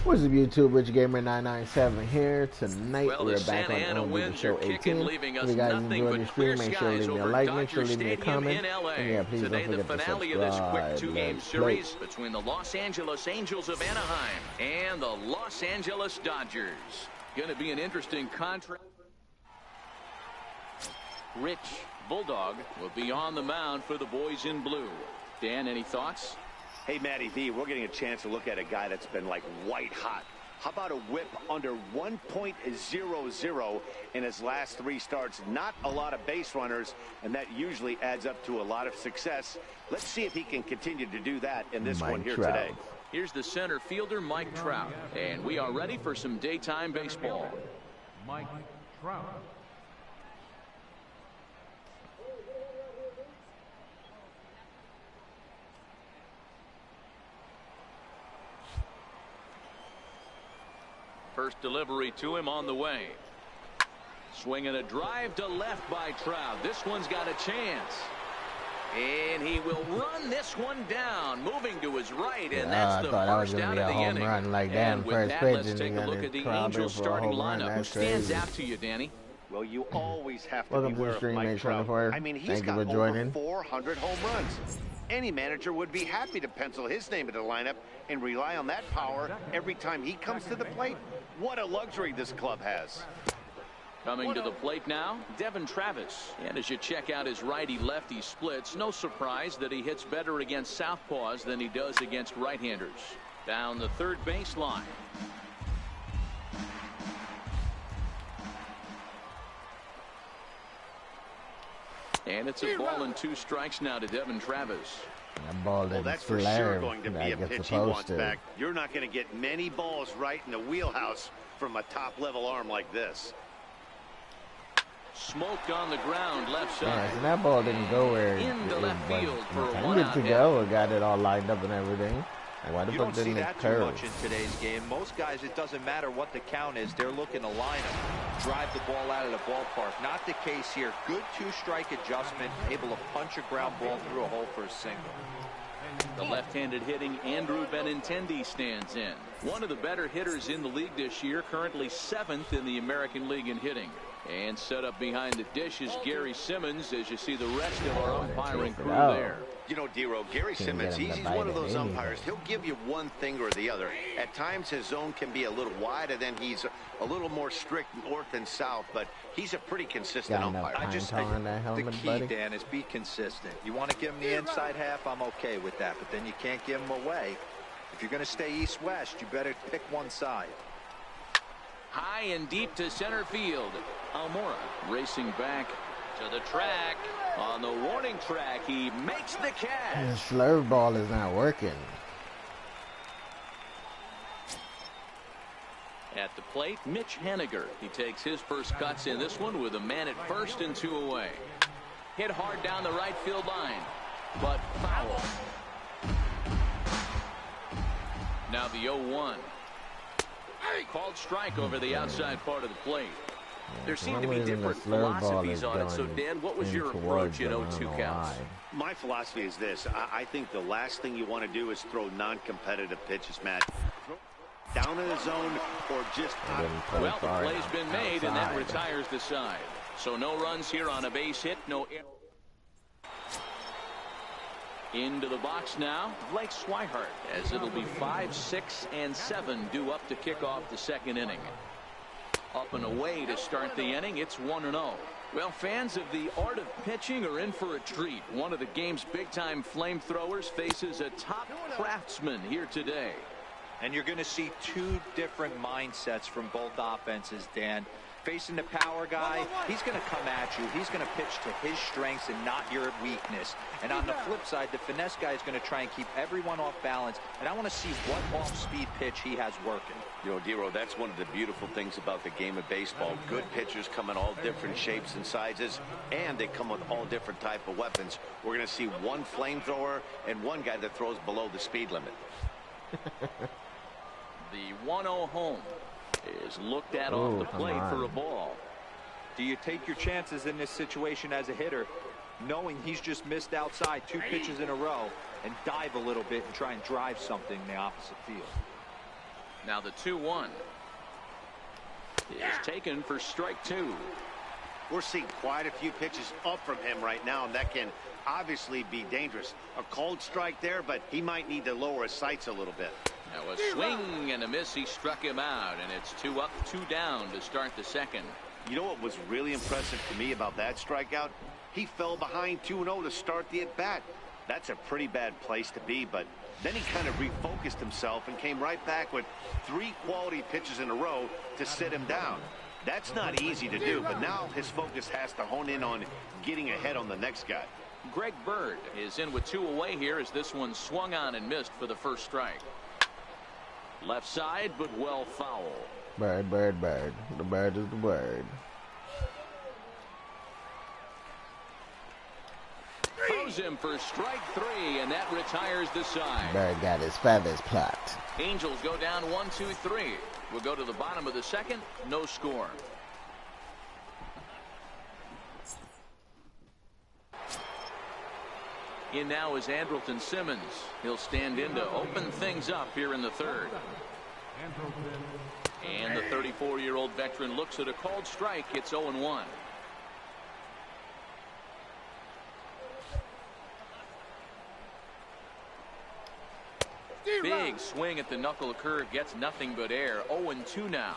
What's up, YouTube? Rich Gamer 997 here. Tonight we're back on MLB The Show 18. If you guys enjoyed the stream, make sure to leave me a like, make sure to leave me a comment, and yeah, please don't forget to subscribe. Let's play. Between the Los Angeles Angels of Anaheim and the Los Angeles Dodgers. Going to be an interesting contrast. Rich Bulldog will be on the mound for the boys in blue. Dan, any thoughts? Hey, Matty V, we're getting a chance to look at a guy that's been like white hot. How about a whip under 1.00 in his last 3 starts? Not a lot of base runners, and that usually adds up to a lot of success. Let's see if he can continue to do that in this one here today. Here's the center fielder, Mike Trout, and we are ready for some daytime baseball. Mike Trout. First delivery to him on the way. Swinging a drive to left by Trout. This one's got a chance. And he will run this one down, moving to his right, and that's the first out of the inning. Like and with that, let's take a look at the Angels starting lineup. Who stands out to you, Danny? Well, you always have to beware of Mike Trout. I mean, he's got over 400 home runs. Any manager would be happy to pencil his name in the lineup and rely on that power every time he comes to the plate. What a luxury this club has. Coming to the plate now, Devin Travis. And as you check out his righty-lefty splits, no surprise that he hits better against southpaws than he does against right-handers. Down the third baseline. And it's a ball and 2 strikes now to Devin Travis. That ball didn't that's for sure going to be a pitch he wants back. You're not going to get many balls right in the wheelhouse from a top-level arm like this. Smoked on the ground, left side. Yeah, so that ball didn't go where into left field for a one-out to go. It got it all lined up and everything. And you don't see that too much in today's game. Most guys, it doesn't matter what the count is. They're looking to line up, drive the ball out of the ballpark. Not the case here. Good 2-strike adjustment, able to punch a ground ball through a hole for a single. The left-handed hitting Andrew Benintendi stands in. One of the better hitters in the league this year, currently 7th in the American League in hitting. And set up behind the dish is Gary Simmons, as you see the rest of our umpiring crew there. You know, D-Row, Gary Simmons, he's one of those umpires. He'll give you one thing or the other. At times his zone can be a little wide, and then he's a little more strict north and south, but he's a pretty consistent umpire. The key, Dan, is be consistent. You want to give him the inside half, I'm okay with that, but then you can't give him away. If you're going to stay east-west, you better pick one side. High and deep to center field. Almora racing back to the track. On the warning track, he makes the catch. His slurve ball is not working. At the plate, Mitch Haniger. He takes his first cuts in this one with a man at first and 2 away. Hit hard down the right field line, but foul. Now the 0-1. Called strike over the outside part of the plate. There seem to be different philosophies on it. So, Dan, what was your approach in 0-2 counts? My philosophy is this. I think the last thing you want to do is throw non-competitive pitches, Matt. Down in the zone or just out. Well, the play's been made, and that retires the side. So no runs here on a base hit. No air. Into the box now, Blake Swihart, as it'll be 5, 6, and 7 due up to kick off the second inning. Up and away to start the inning, it's 1-0. Well, fans of the art of pitching are in for a treat. One of the game's big-time flamethrowers faces a top craftsman here today. And you're going to see 2 different mindsets from both offenses, Dan. Facing the power guy, he's going to come at you. He's going to pitch to his strengths and not your weakness. And on the flip side, the finesse guy is going to try and keep everyone off balance. And I want to see what off-speed pitch he has working. You know, D-Row, that's one of the beautiful things about the game of baseball. Good pitchers come in all different shapes and sizes, and they come with all different type of weapons. We're going to see one flamethrower and one guy that throws below the speed limit. The 1-0 home is looked at off the plate for a ball. Do you take your chances in this situation as a hitter, knowing he's just missed outside 2 pitches in a row, and dive a little bit and try and drive something in the opposite field? Now the 2-1 is taken for strike 2. We're seeing quite a few pitches up from him right now, and that can obviously be dangerous. A cold strike there, but he might need to lower his sights a little bit. Now a swing and a miss. He struck him out, and it's 2 up, 2 down to start the second. You know what was really impressive to me about that strikeout? He fell behind 2-0 to start the at-bat. That's a pretty bad place to be, but then he kind of refocused himself and came right back with 3 quality pitches in a row to sit him down. That's not easy to do, but now his focus has to hone in on getting ahead on the next guy. Greg Bird is in with 2 away here as this one swung on and missed for the first strike. Left side, but well foul. Bird, bird, bird. The bird is the word. Throws him for strike 3, and that retires the side. Bird got his feathers plucked. Angels go down 1-2-3. We'll go to the bottom of the second. No score. In now is Andrelton Simmons. He'll stand in to open things up here in the third. And the 34-year-old veteran looks at a called strike. It's 0-1. Big swing at the knuckle curve, gets nothing but air. 0-2 now.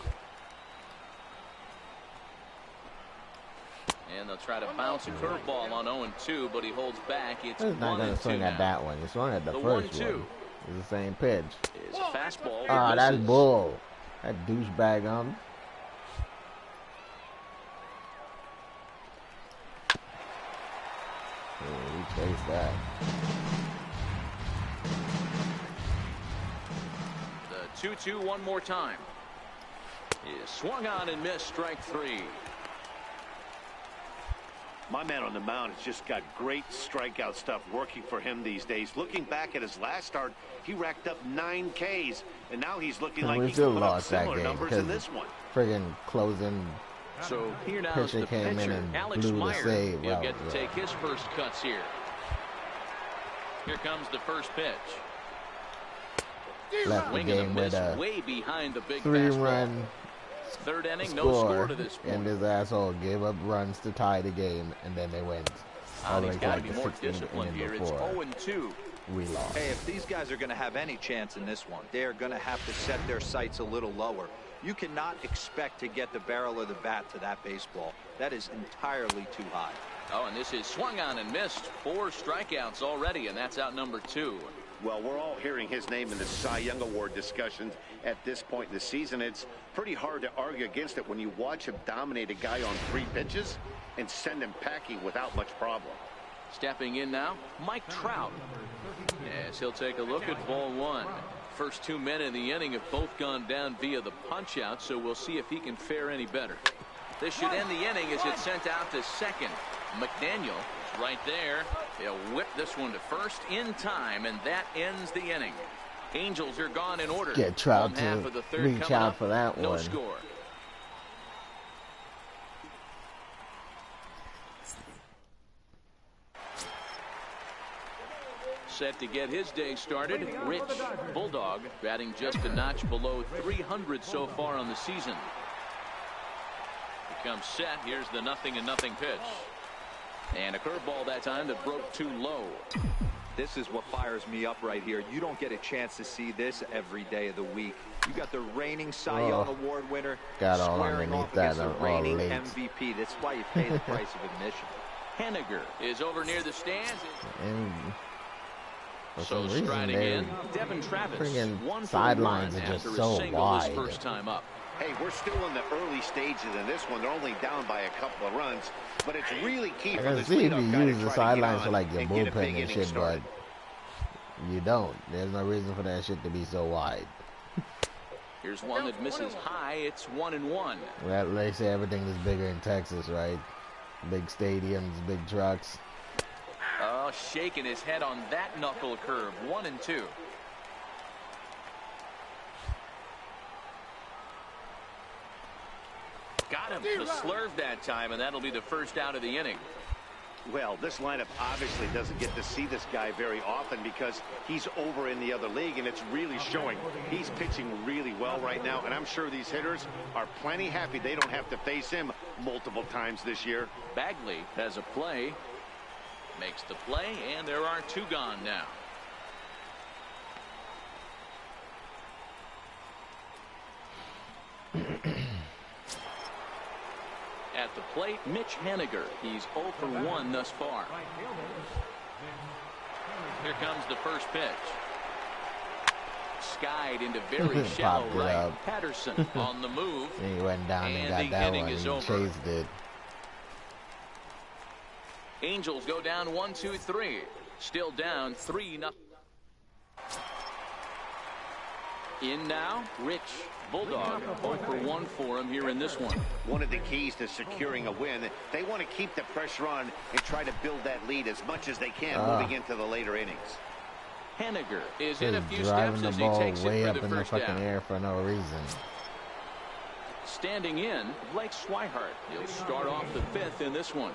And they'll try to bounce a curveball on 0-2, but he holds back. It's not going to swing at that one. He swung at the first one. It's the same pitch. It's a fastball. Oh, that's bull. That douchebag on. He chased that. The 2-2 one more time. Is swung on and missed, strike 3. My man on the mound has just got great strikeout stuff working for him these days. Looking back at his last start, he racked up 9 Ks, and now he's looking like he can put up similar numbers in this one. Friggin' closing. So here now is the pitcher, Alex Meyer. He'll get to take his first cuts here. Here comes the first pitch. Left the game with a way behind the big 3-run third inning, no score to this point. And his asshole gave up runs to tie the game, and then they went. He's got to be more disciplined here. It's 0-2. We lost. Hey, if these guys are going to have any chance in this one, they're going to have to set their sights a little lower. You cannot expect to get the barrel of the bat to that baseball. That is entirely too high. Oh, and this is swung on and missed. 4 strikeouts already, and that's out number 2. Well, we're all hearing his name in the Cy Young Award discussions at this point in the season. It's pretty hard to argue against it when you watch him dominate a guy on 3 pitches and send him packing without much problem. Stepping in now, Mike Trout. Yes, he'll take a look at ball 1. First 2 men in the inning have both gone down via the punch out, so we'll see if he can fare any better. This should end the inning as it's sent out to second. McDaniel right there. They'll whip this one to first in time, and that ends the inning. Angels are gone in order. Get Trout to reach out for that one. No score. Set to get his day started, Rich Bulldog, batting just a notch below 300 so far on the season. He comes set. Here's the 0-0 pitch. And a curveball that time that broke too low. This is what fires me up right here. You don't get a chance to see this every day of the week. You got the reigning Cy Young Award winner squaring off against the reigning MVP. That's why you pay the price of admission. Henniger is over near the stands. So striding in, Devin Travis. One sidelines are just so wide. First time up. Hey, we're still in the early stages in this one. They're only down by a couple of runs, but it's really key for this leadoff guy to use the sidelines for like your bullpen and shit, but you don't. There's no reason for that shit to be so wide. Here's one that misses high. It's 1-1. Well, they say everything is bigger in Texas, right? Big stadiums, big trucks. Oh, shaking his head on that knuckle curve. 1-2. Got him to slurve that time, and that'll be the first out of the inning. Well, this lineup obviously doesn't get to see this guy very often because he's over in the other league, and it's really showing. He's pitching really well right now, and I'm sure these hitters are plenty happy they don't have to face him multiple times this year. Bagley has a play, makes the play, and there are 2 gone now. At the plate, Mitch Haniger. He's 0 for 1 thus far. Here comes the first pitch. Skied into very shallow right. Patterson on the move. And he went down and got that one and chased it. Angels go down 1-2-3. Still down 3-0. In now, Rich. Bulldog 0 for 1 for him here in this one. One of the keys to securing a win, they want to keep the pressure on and try to build that lead as much as they can moving into the later innings. Haniger is in a few steps as he takes way it up for the in the first fucking down. air for no reason. Standing in, Blake Swihart. He'll start off the 5th in this one.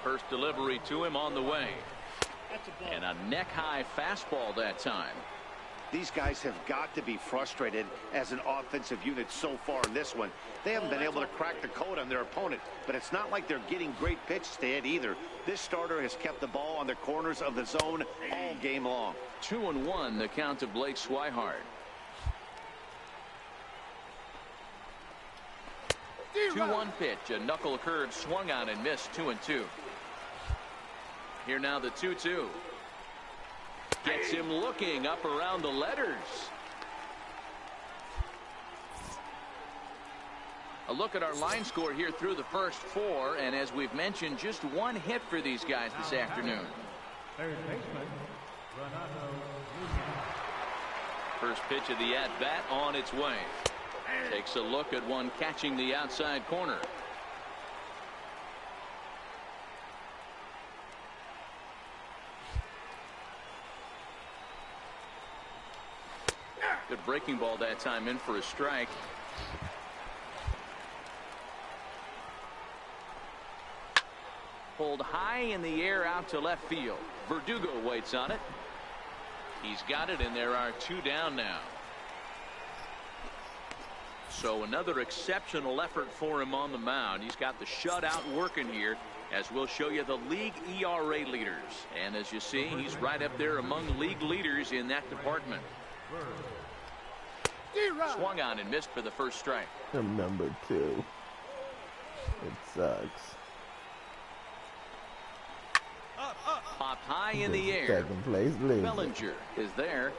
First delivery to him on the way. And a neck-high fastball that time. These guys have got to be frustrated as an offensive unit so far in this one. They haven't been able to crack the code on their opponent, but it's not like they're getting great pitches to hit either. This starter has kept the ball on the corners of the zone all game long. 2-1 the count to Blake Swihart. 2-1 pitch, a knuckle curve swung on and missed. 2-2. Here now the 2-2. Gets him looking up around the letters. A look at our line score here through the first 4, and as we've mentioned, just 1 hit for these guys this afternoon. First pitch of the at-bat on its way. Takes a look at one catching the outside corner. Good breaking ball that time, in for a strike. Pulled high in the air out to left field. Verdugo waits on it. He's got it, and there are 2 down now. So another exceptional effort for him on the mound. He's got the shutout working here, as we'll show you the league ERA leaders. And as you see, he's right up there among league leaders in that department. Swung on and missed for the first strike. I'm number 2. It sucks. Popped high in the air. Second place loser. Bellinger is there.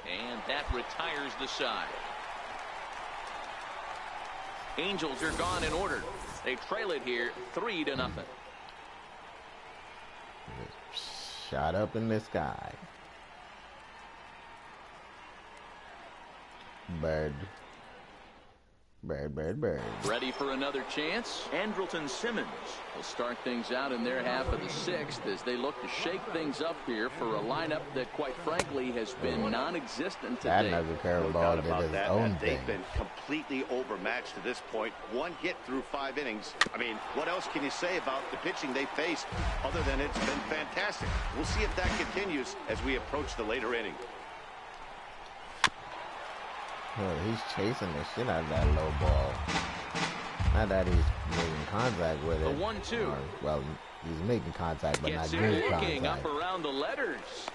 And that retires the side. Angels are gone in order. They trail it here 3-0. Shot up in the sky. Bird. Bird, bird, bird. Ready for another chance. Andrelton Simmons will start things out in their half of the 6th as they look to shake things up here for a lineup that, quite frankly, has been non-existent today. That Nugget Curveball did his own thing. They've been completely overmatched to this point. 1 hit through 5 innings. I mean, what else can you say about the pitching they faced other than it's been fantastic? We'll see if that continues as we approach the later inning. Oh, he's chasing the shit out of that low ball. Not that he's making contact with it. The 1-2. Well, he's making contact, but Gets not him good looking contact. up around the letters.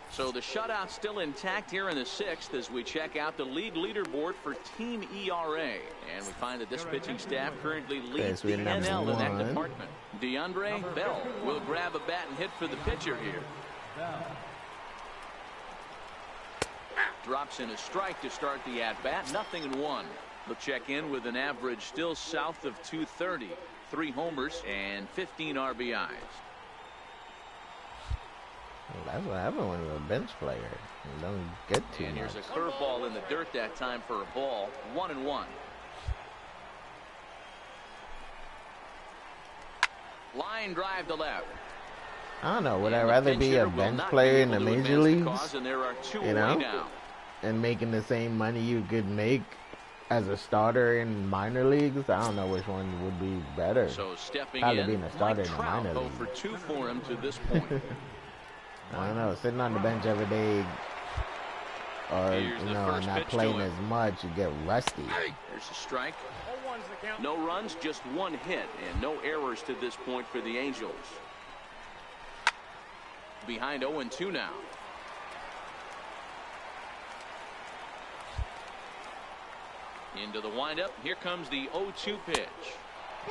So the shutout still intact here in the 6th as we check out the league leaderboard for team ERA. And we find that this pitching staff currently leads the NL in that department. DeAndre Bell will grab a bat and hit for the pitcher here. Drops in a strike to start the at-bat. 0-1. They'll check in with an average still south of 230. 3 homers and 15 RBIs. Well, that's what happens when you're a bench player. You don't get too much. And here's a curveball in the dirt that time for a ball. 1-1. Line drive to left. I don't know. Would I rather be a bench player in the major leagues? And there are 2 you know? now. And making the same money you could make as a starter in minor leagues, I don't know which one would be better. So stepping probably in, being a starter in the minor league. league. For 2 for him to this point. I don't know, sitting on the bench every day, or you know, not playing as much, you get rusty. Here's a strike. No runs, just 1 hit, and no errors to this point for the Angels. Behind 0-2 now. Into the windup. Here comes the 0-2 pitch.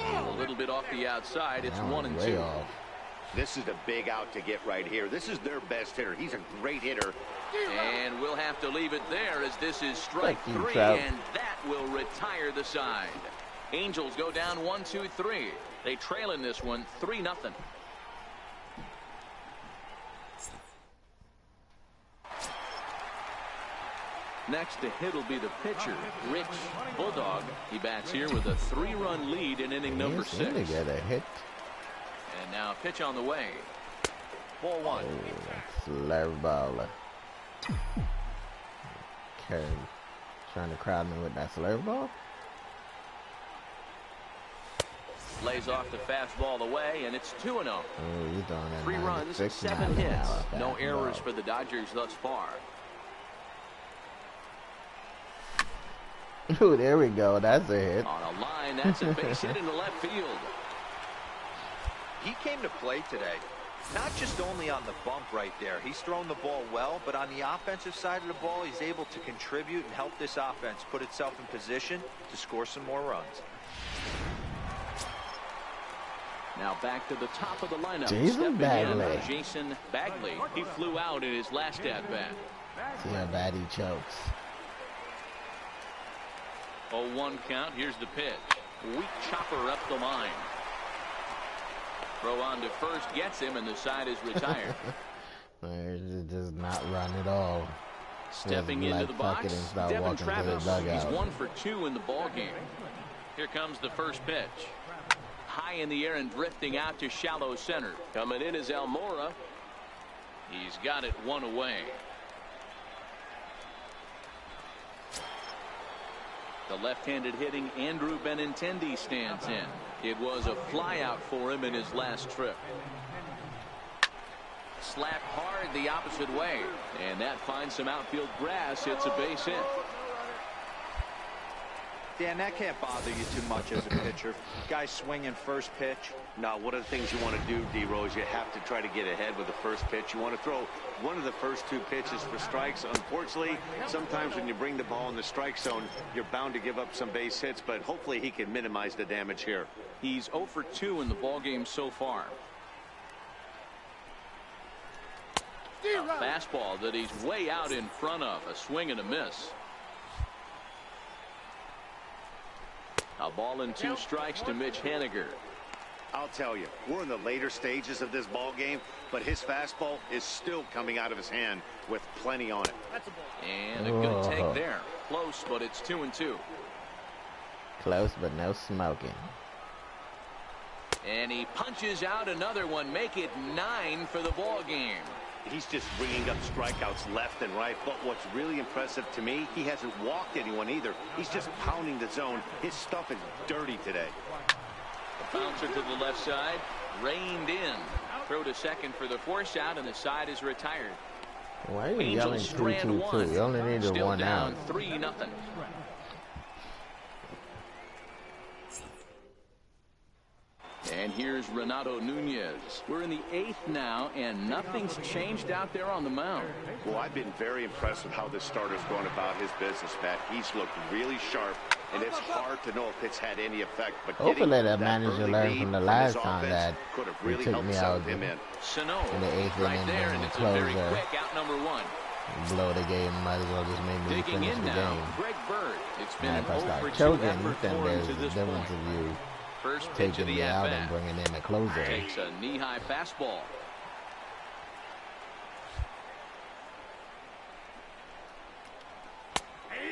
A little bit off the outside. It's 1-2. This is a big out to get right here. This is their best hitter. He's a great hitter. And we'll have to leave it there as this is strike 3, and that will retire the side. Angels go down 1-2-3. They trail in this one 3-0. Next to hit will be the pitcher, Rich Bulldog. He bats here with a 3-run lead in inning number 6. To get a hit. And now pitch on the way. Ball 1. Oh, that's a left ball. Okay. Trying to crowd me with that slurve ball. Lays off the fastball away, and it's 2-0. Oh, he's throwing that 3 runs, 7 hits. No errors for the Dodgers thus far. Ooh, there we go. That's a hit. On a line, that's a base hit into left field. He came to play today, not just only on the bump right there. He's thrown the ball well, but on the offensive side of the ball, he's able to contribute and help this offense put itself in position to score some more runs. Now back to the top of the lineup. Jason Bagley. Jason Bagley. He flew out in his last at-bat. See how bad he chokes. 0-1 count. Here's the pitch. Weak chopper up the line. Throw on to first gets him, and the side is retired. It does not run at all. Stepping into the box, Devin Travis. He's 1 for 2 in the ball game. Here comes the first pitch. High in the air and drifting out to shallow center. Coming in is Almora. He's got it 1 away. The left-handed hitting Andrew Benintendi stands in. It was a flyout for him in his last trip. Slapped hard the opposite way, and that finds some outfield grass. It's a base hit. Dan, that can't bother you too much as a pitcher. Guy swinging first pitch. Now, one of the things you want to do, D-Rose, you have to try to get ahead with the first pitch. You want to throw one of the first 2 pitches for strikes. Unfortunately, sometimes when you bring the ball in the strike zone, you're bound to give up some base hits, but hopefully he can minimize the damage here. He's 0 for 2 in the ball game so far. A fastball that he's way out in front of. A swing and a miss. A ball and 2 strikes to Mitch Haniger. I'll tell you, we're in the later stages of this ball game, but his fastball is still coming out of his hand with plenty on it. And a good take there. Close, but it's 2-2. Close, but no smoking. And he punches out another one. Make it 9 for the ball game. He's just bringing up strikeouts left and right, but what's really impressive to me, he hasn't walked anyone either. He's just pounding the zone. His stuff is dirty today. Bouncer to the left side, reined in. Throw to second for the force out, and the side is retired. Why are you yelling 2-2-2? You only need a 1 out. 3-0. And here's Renato Nunez. We're in the 8th now, and nothing's changed out there on the mound. Well, I've been very impressed with how this starter's going about his business, Matt. He's looked really sharp, and it's hard to know if it's had any effect. But hopefully that manager learned from the last time that could have really took me out him in. Sano, in the 8th right inning there, and and it's closer. a very quick out number 1. Blow the game, might as well just make me Digging finish in the now, game. Greg Bird. It's been And if I an start 0 for 2 choking, effort then for him there's to the this difference point. of you First pitch of taking the me out and at-bat. bringing in a closer. Takes a knee-high fastball.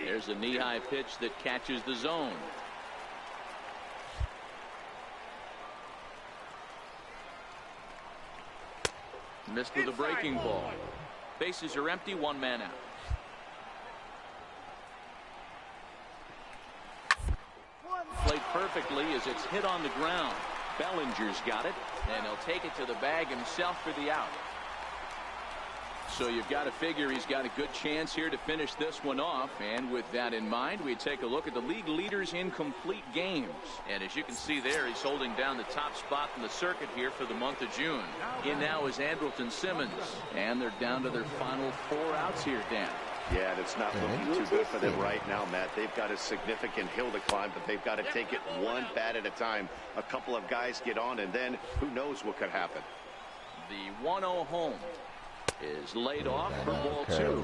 There's a knee-high pitch that catches the zone. Missed with a breaking ball. Bases are empty, 1 man out. perfectly as it's hit on the ground. Bellinger's got it, and he'll take it to the bag himself for the out. So you've got to figure he's got a good chance here to finish this one off. And with that in mind, we take a look at the league leaders in complete games. And as you can see there, he's holding down the top spot in the circuit here for the month of June. In now is Andrelton Simmons. And they're down to their final 4 outs here, Dan. Yeah, and it's not looking too good for them right now, Matt. They've got a significant hill to climb, but they've got to take it one bat at a time. A couple of guys get on, and then who knows what could happen. The 1-0 home is laid off for ball 2.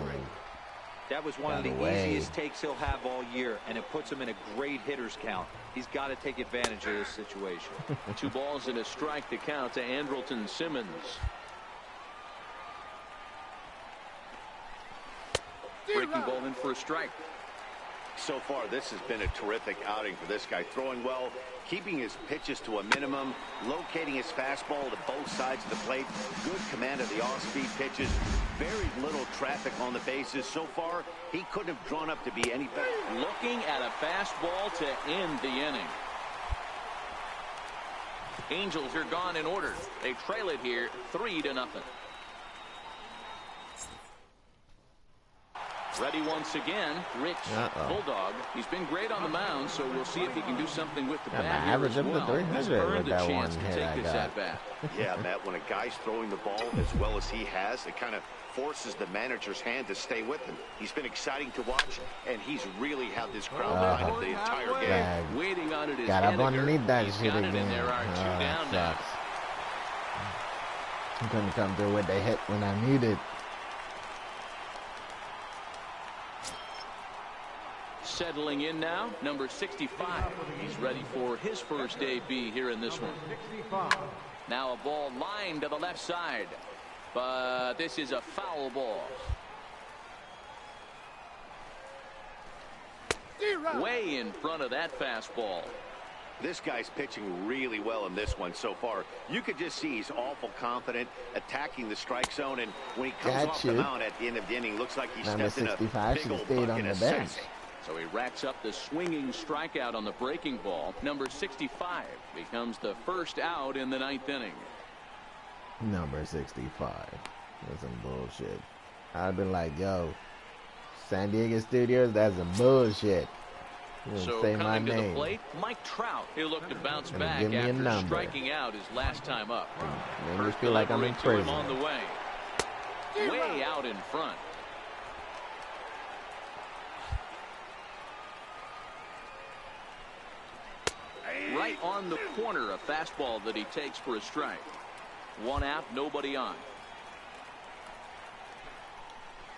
That was one of the easiest takes he'll have all year, and it puts him in a great hitter's count. He's got to take advantage of this situation. 2 balls and a strike to count to Andrelton Simmons. Breaking ball in for a strike. So far, this has been a terrific outing for this guy. Throwing well, keeping his pitches to a minimum, locating his fastball to both sides of the plate. Good command of the off-speed pitches. Very little traffic on the bases. So far, he couldn't have drawn up to be any better. Looking at a fastball to end the inning. Angels are gone in order. They trail it here 3-0. Ready once again, Rich Bulldog. He's been great on the mound, so we'll see if he can do something with the bat here as well. He's earned a chance to take this at bat. Yeah, Matt, when a guy's throwing the ball as well as he has, it kind of forces the manager's hand to stay with him. He's been exciting to watch, and he's really had this crowd behind him the entire game. Waiting on it is got up underneath that shit again. And there are 2 down now. He couldn't come through with the hit when I needed. Settling in now, number 65. He's ready for his first AB here in this one. Now a ball lined to the left side, but this is a foul ball. Way in front of that fastball. This guy's pitching really well in this one so far. You could just see he's awful confident, attacking the strike zone, and when he comes off the mound at the end of the inning, looks like he stepped in a big old bucket of sense. So he racks up the swinging strikeout on the breaking ball. Number 65 becomes the first out in the 9th inning. Number 65. That's some bullshit. I've been like, yo, San Diego Studios, that's some bullshit. So say my coming to name. The plate, Mike Trout. He'll look to bounce back after striking out his last time up. Made me feel like I'm in prison. On the way. Way out in front. Right on the corner, a fastball that he takes for a strike. 1 out, nobody on.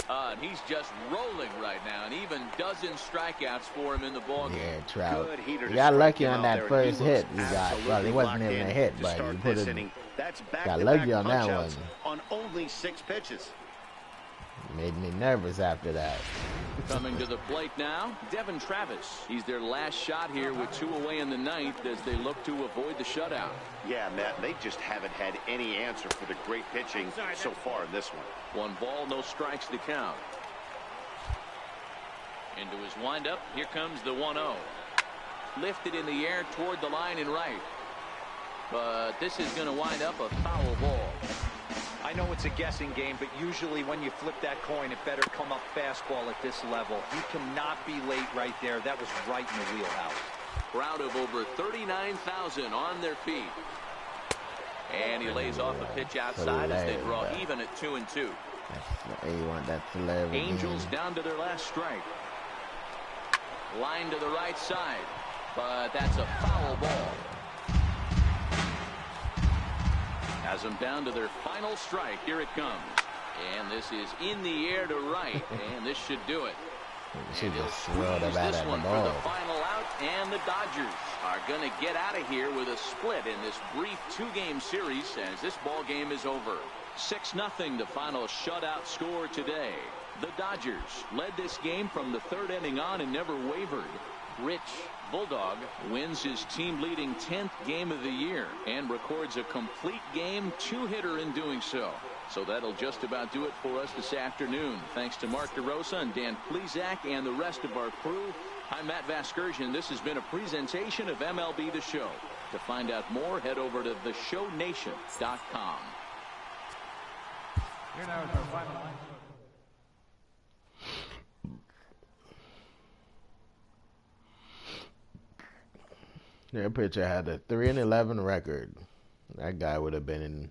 And he's just rolling right now, and even dozen strikeouts for him in the ballgame. Yeah, Trout. You got lucky on that first hit. You got, well, it wasn't even a hit, but you put it. Got lucky on that one. On only 6 pitches. Made me nervous after that. Coming to the plate now, Devin Travis. He's their last shot here with 2 away in the 9th as they look to avoid the shutout. Yeah, Matt, they just haven't had any answer for the great pitching so far in this one. 1 ball, no strikes to count. Into his windup, here comes the 1-0. Lifted in the air toward the line and right. But this is going to wind up a foul ball. I know it's a guessing game, but usually when you flip that coin, it better come up fastball at this level. You cannot be late right there. That was right in the wheelhouse. Crowd of over 39,000 on their feet. And he lays off a pitch outside as they draw even at 2-2. That's hilarious. Angels down to their last strike. Line to the right side, but that's a foul ball. Has them down to their final strike. Here it comes. And this is in the air to right. And this should do it. She just swirled about this at one the for ball. the final out. And the Dodgers are going to get out of here with a split in this brief 2-game series as this ball game is over. 6-0 the final shutout score today. The Dodgers led this game from the 3rd inning on and never wavered. Rich Bulldog wins his team-leading 10th game of the year and records a complete game 2-hitter in doing so. So that'll just about do it for us this afternoon. Thanks to Mark DeRosa and Dan Plesac and the rest of our crew. I'm Matt Vasgersian. This has been a presentation of MLB The Show. To find out more, head over to theshownation.com. Here now is our final line. Their pitcher had a 3-11 record. That guy would have been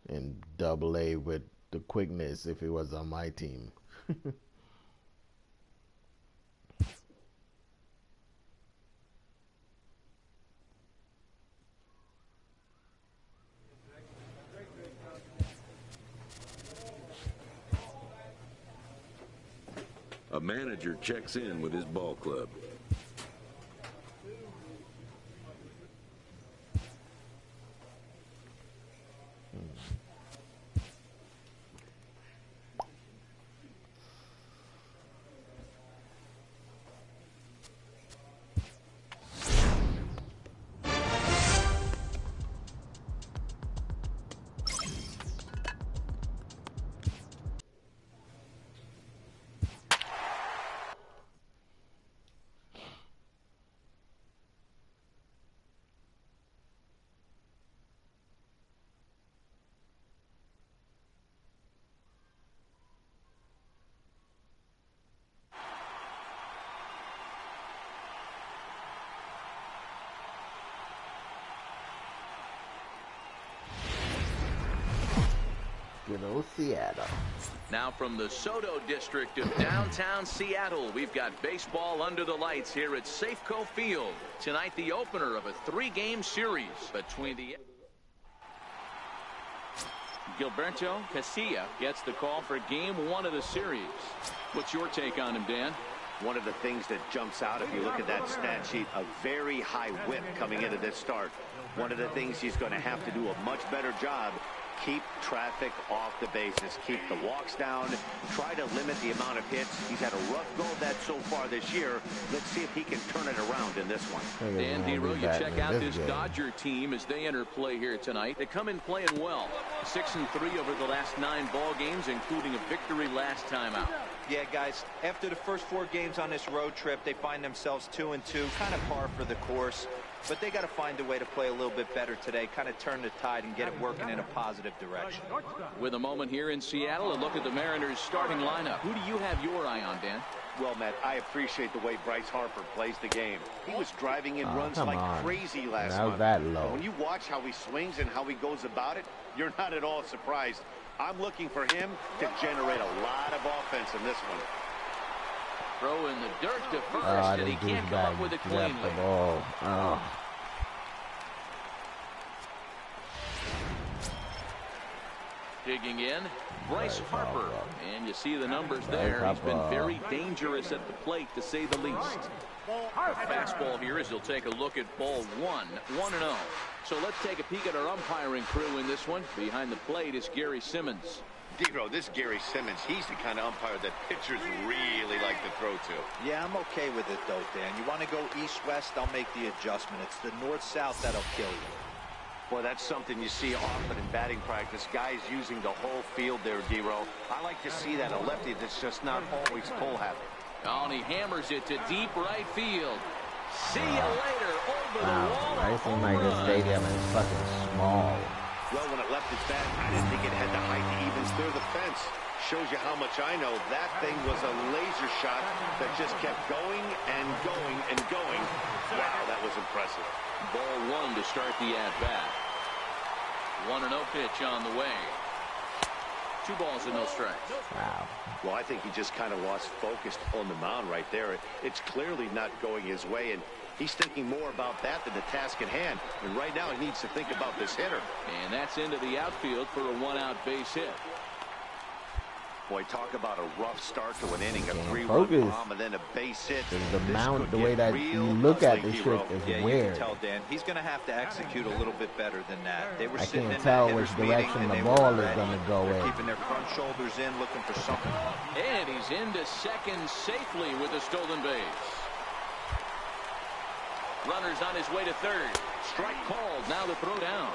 in Double-A with the quickness if he was on my team. A manager checks in with his ball club. Good old Seattle. Now from the Soto district of downtown Seattle, we've got baseball under the lights here at Safeco Field. Tonight, the opener of a 3-game series between the... Gilberto Casilla gets the call for game 1 of the series. What's your take on him, Dan? One of the things that jumps out if you look at that stat sheet, a very high whip coming into this start. One of the things he's going to have to do a much better job, keep traffic off the bases, keep the walks down, try to limit the amount of hits. He's had a rough go of that so far this year. Let's see if he can turn it around in this one. Dan Dero, you check out this Dodger team as they enter play here tonight. They come in playing well. 6-3 over the last 9 ball games, including a victory last time out. Yeah, guys, after the first 4 games on this road trip, they find themselves 2-2, kind of par for the course. But they got to find a way to play a little bit better today, kind of turn the tide and get it working in a positive direction. With a moment here in Seattle, a look at the Mariners starting lineup. Who do you have your eye on, Dan? Well, Matt, I appreciate the way Bryce Harper plays the game. He was driving in runs like crazy last month. That low. When you watch how he swings and how he goes about it, you're not at all surprised. I'm looking for him to generate a lot of offense in this one. Throw in the dirt to first, and he can't come up with it cleanly. Digging in, Bryce Harper. And you see the numbers there. He's been very dangerous at the plate, to say the least. A fastball here as he'll take a look at ball 1, 1-0. So let's take a peek at our umpiring crew in this one. Behind the plate is Gary Simmons. Dero, this Gary Simmons, he's the kind of umpire that pitchers really like to throw to. Yeah, I'm okay with it, though, Dan. You want to go east-west, I'll make the adjustment. It's the north-south that'll kill you. Well, that's something you see often in batting practice. Guys using the whole field there, Dero. I like to see that, a lefty that's just not always pull happy. Oh, and he hammers it to deep right field. See you later, over the wall. I seem like this stadium is fucking small. Well, when it left its bat, I didn't think it had the height to even clear the fence. Shows you how much I know. That thing was a laser shot that just kept going and going and going. Wow, that was impressive. Ball 1 to start the at-bat. 1-0 pitch on the way. 2 balls and no strikes. Wow. Well, I think he just kind of lost focus on the mound right there. It's clearly not going his way, and he's thinking more about that than the task at hand. And right now he needs to think about this hitter. And that's into the outfield for a 1-out base hit. Boy, talk about a rough start to an inning, a 3-run bomb and then a base hit. The mound, the way that you look at this shit is weird. You can tell, Dan. He's going to have to execute a little bit better than that. They were I sitting can't in tell that which hitters direction meeting, the and ball they were is going to go They're in. keeping their front shoulders in, looking for something. And he's into second safely with a stolen base. Runner's on his way to third. Strike called. Now the throw down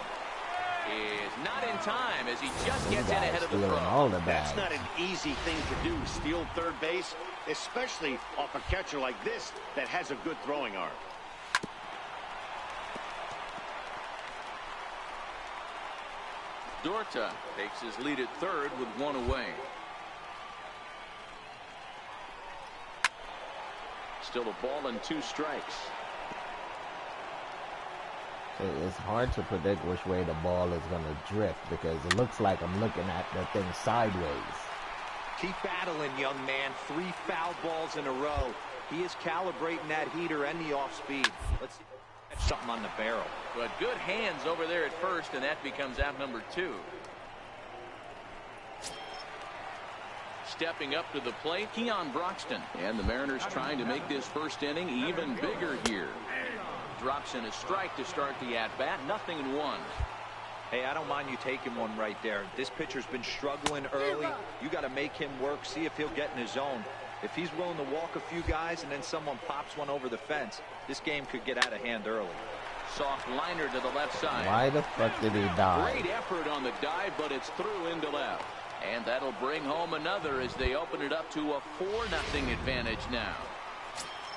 is not in time as he just gets in ahead of the throw. That's not an easy thing to do. Steal third base. especially off a catcher like this that has a good throwing arm. Dorta takes his lead at third with one away. Still a ball and 2 strikes. It's hard to predict which way the ball is going to drift because it looks like I'm looking at the thing sideways. Keep battling, young man. 3 foul balls in a row. He is calibrating that heater and the off speed. Let's see. Something on the barrel. But good hands over there at first, and that becomes out number 2. Stepping up to the plate, Keon Broxton. And the Mariners trying to make this first inning even bigger here. Drops in a strike to start the at-bat. 0-1. Hey, I don't mind you taking one right there. This pitcher's been struggling early. You got to make him work, see if he'll get in his zone. If he's willing to walk a few guys and then someone pops one over the fence, this game could get out of hand early. Soft liner to the left side. Why the fuck did he dive? Great effort on the dive, but it's through into left. And that'll bring home another as they open it up to a 4-0 advantage now.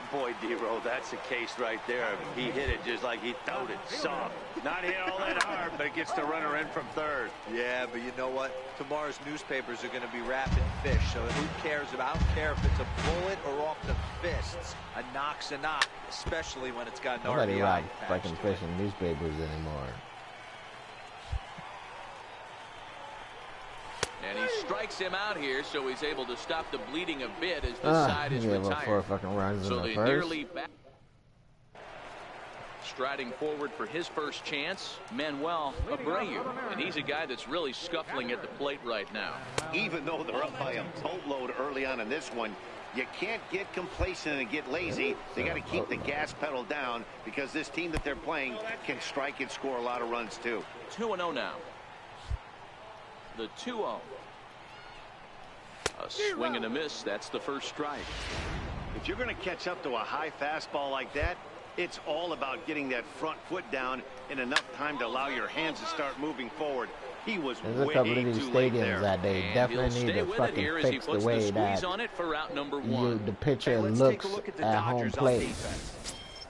Boy, D-Roll, that's the case right there. He hit it just like he throwed it. Soft. Not hit all that hard, but it gets the runner in from third. Yeah, but you know what? Tomorrow's newspapers are going to be wrapping fish, so who cares about? I don't care if it's a bullet or off the fists. A knock's a knock, especially when it's got an Nobody RBI. write fucking fish in newspapers anymore. And he strikes him out here, so he's able to stop the bleeding a bit as the side is retired. 4 fucking runs so in the they first. nearly back. Striding forward for his first chance, Manuel Abreu. And he's a guy that's really scuffling at the plate right now. Even though they're up by a boatload early on in this one, you can't get complacent and get lazy. They got to keep the gas pedal down because this team that they're playing can strike and score a lot of runs too. 2-0 now. The 2-0. A swing and a miss. That's the first strike. If you're going to catch up to a high fastball like that, it's all about getting that front foot down in enough time to allow your hands to start moving forward. He was There's a couple of these stadiums that they definitely need to fucking fix the way that the pitcher looks at home plate.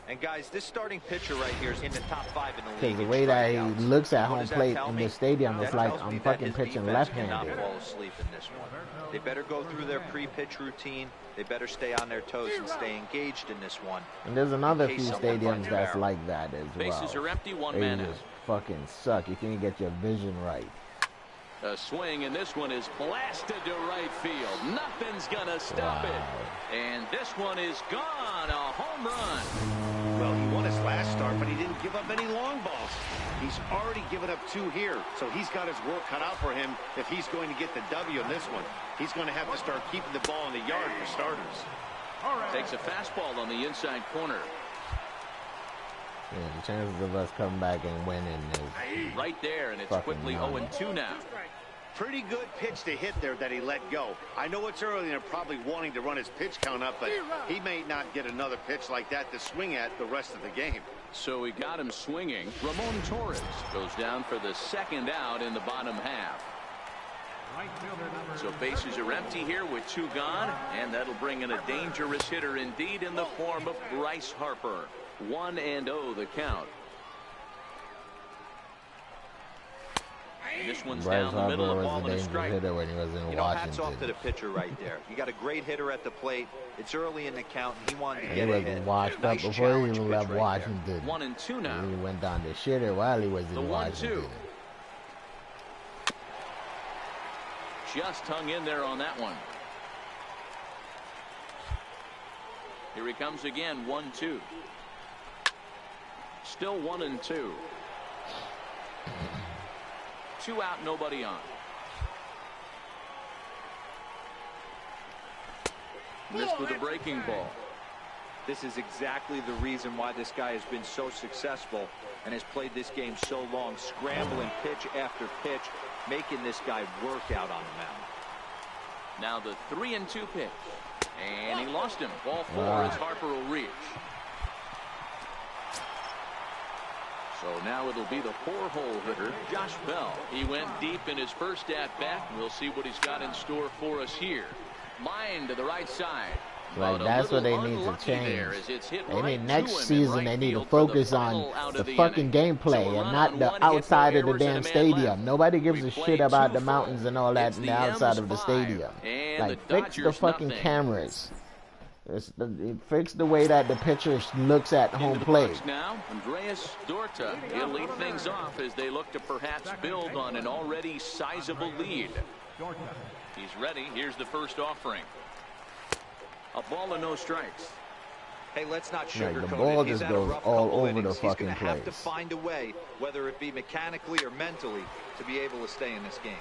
And guys, this starting pitcher right here is in the top 5 in the league. Because the way that he looks at home plate in the stadium is like I'm fucking pitching left-handed. They better go through their pre-pitch routine. They better stay on their toes and stay engaged in this one. And there's another few stadiums that's like that as well. Bases are empty, one they man just fucking suck. You can't get your vision right. A swing, and this one is blasted to right field. Nothing's gonna stop it. And this one is gone. A home run. Well, he won his last start, but he didn't give up any long balls. He's already given up 2 here, so he's got his work cut out for him if he's going to get the W in this one. He's going to have to start keeping the ball in the yard for starters. Takes a fastball on the inside corner. Yeah, the chances of us coming back and winning is right there, and it's quickly 0-2 now. Pretty good pitch to hit there that he let go. I know it's early and they're probably wanting to run his pitch count up, but he may not get another pitch like that to swing at the rest of the game. So he got him swinging. Ramon Torres goes down for the second out in the bottom half. So bases are empty here with 2 gone, and that'll bring in a dangerous hitter indeed in the form of Bryce Harper. 1-0 the count. And this one's Bryce down the Harper middle of was ball a and a dangerous strike. hitter when he was in Washington. Hats off to the pitcher right there. You got a great hitter at the plate. It's early in the count, and he wanted to get a hit. He was washed up before he even left Washington. 1-2 now. He went down the shitter while he was in Washington. 1-2. Just hung in there on that one. Here he comes again. 1-2. Still 1-2. 2 out, nobody on. Missed with a breaking ball. This is exactly the reason why this guy has been so successful and has played this game so long, scrambling pitch after pitch, making this guy work out on the mound. Now the 3-2 pitch, and he lost him. Ball 4 as Harper will reach. So now it'll be the 4-hole hitter, Josh Bell. He went deep in his first at-bat. We'll see what he's got in store for us here. Line to the right side. Like, that's what they need to change. They need next season, they need to focus on the fucking gameplay and not the outside of the damn stadium. Nobody gives a shit about the mountains and all that in the outside of the stadium. Like, fix the fucking cameras. Fix the way that the pitcher looks at home plate. Now, Andreas Dorta. He'll lead things off as they look to perhaps build on an already sizable lead. He's ready. Here's the first offering. A ball and no strikes. Hey, let's not sugarcoat it. The ball just goes all over the fucking place. He's going to have to find a way, whether it be mechanically or mentally, to be able to stay in this game.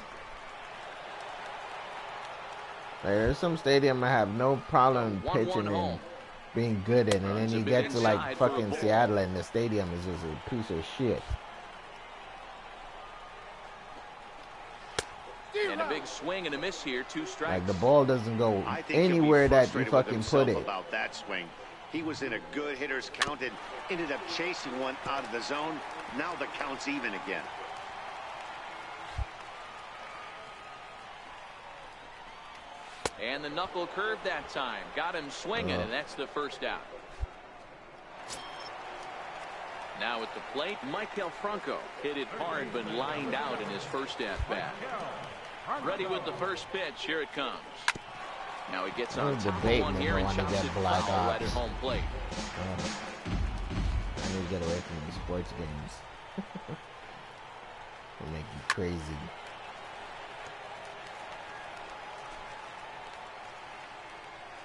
There's some stadium I have no problem pitching and being good in, and then you get to like fucking Seattle and the stadium is just a piece of shit. And a big swing and a miss here, 2 strikes. Like the ball doesn't go anywhere that you fucking put it. About that swing. He was in a good hitter's count and ended up chasing one out of the zone. Now the count's even again. And the knuckle curve that time. Got him swinging, and that's the first out. Now at the plate, Maikel Franco hit it hard but lined out in his first at-bat. Ready with the first pitch. Here it comes. Now he gets on top of one here and chops it foul right at home plate. I need to get away from these sports games. They make you crazy.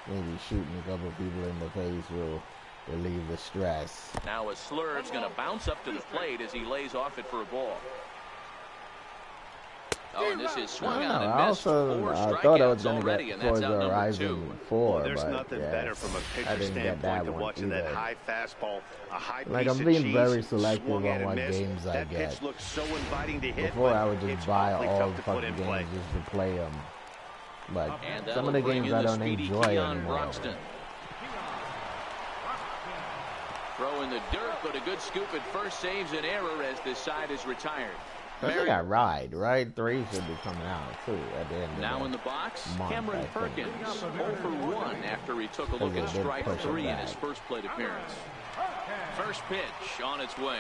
Maybe shooting a couple people in the face will relieve the stress. Now a Slurve's going to bounce up to the plate as he lays off it for a ball. Oh, and this is swung on and missed. I thought I was going to get Forza Horizon 4, well, there's nothing better from a pitcher standpoint than watching that high fastball, a high piece I'm being very selective on what games I get. So inviting to hit, before I would just buy all the fucking games just to play them. But some of the games I don't enjoy anymore. Throw in the dirt, but a good scoop at first saves an error as this side is retired. I think I ride. Ride 3 should be coming out too at the end of now in the box, Cameron Perkins 0 for 1 after he took a look at strike 3 in his first plate appearance. First pitch on its way.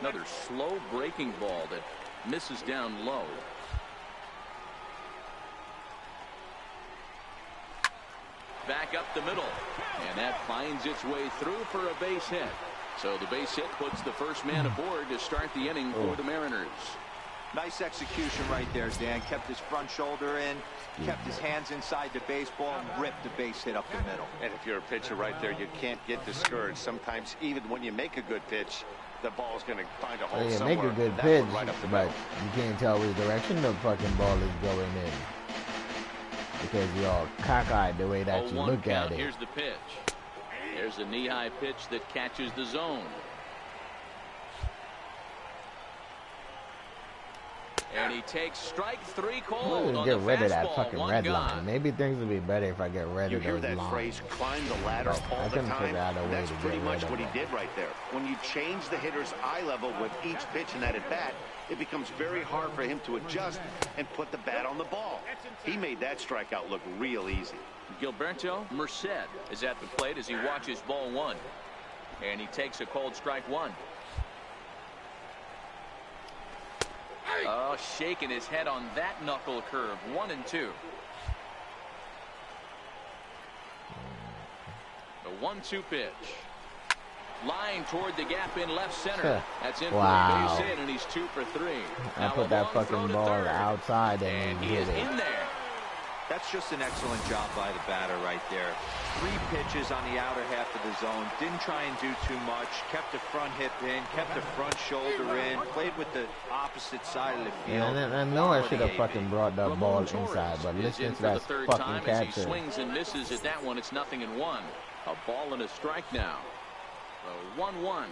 Another slow breaking ball that misses down low. Back up the middle, and that finds its way through for a base hit. So the base hit puts the first man aboard to start the inning for the Mariners. Nice execution right there, Dan. Kept his front shoulder in, kept his hands inside the baseball, and ripped the base hit up the middle. And if you're a pitcher right there, you can't get discouraged. Sometimes even when you make a good pitch, the ball's going to find a hole somewhere. Make a good pitch, but you can't tell which direction the fucking ball is going in. Because you're all cockeyed the way that you look at it. Here's the pitch. There's a knee-high pitch that catches the zone. And he takes strike 3 cold on the fastball. Get rid of that fucking red line. Maybe things would be better if I get rid of those lines. You hear that phrase, climb the ladder all the time? That's pretty much what he did right there. When you change the hitter's eye level with each pitch in that at-bat, it becomes very hard for him to adjust and put the bat on the ball. He made that strikeout look real easy. Gilberto Merced is at the plate as he watches ball 1. And he takes a cold strike 1. Oh, shaking his head on that knuckle curve. 1-2. The 1-2 pitch. Line toward the gap in left center. That's in for a base hit, and he's 2 for 3. I put that fucking ball outside and he is in there. That's just an excellent job by the batter right there. 3 pitches on the outer half of the zone. Didn't try and do too much. Kept the front hip in. Kept the front shoulder in. Played with the opposite side of the field. Yeah, I know I should have fucking brought that ball inside, but listening to that fucking catcher. He swings and misses at that one. It's 0-1. A ball and a strike now. 1-1.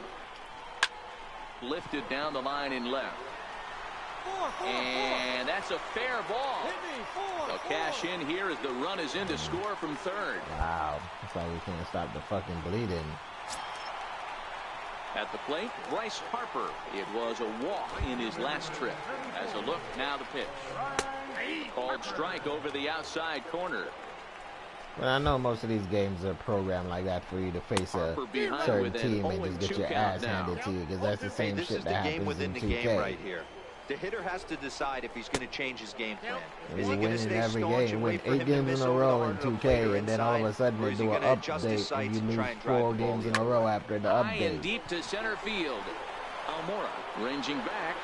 Lifted down the line in left. And that's a fair ball. They'll cash in here as the run is in to score from third. Wow. It's like we can't stop the fucking bleeding. At the plate, Bryce Harper. It was a walk in his last trip. As a look, now the pitch. Called strike over the outside corner. Well, I know most of these games are programmed like that for you to face a certain team and just get your ass handed to you, because that's the same shit that happens in 2K. Right here. The hitter has to decide if he's going to change his game plan. Is he winning every game? Win 8 games in a row in 2K, and then all of a sudden they do an update and you lose 4 games in a row after the update. High and deep to center field. Almora ranging back.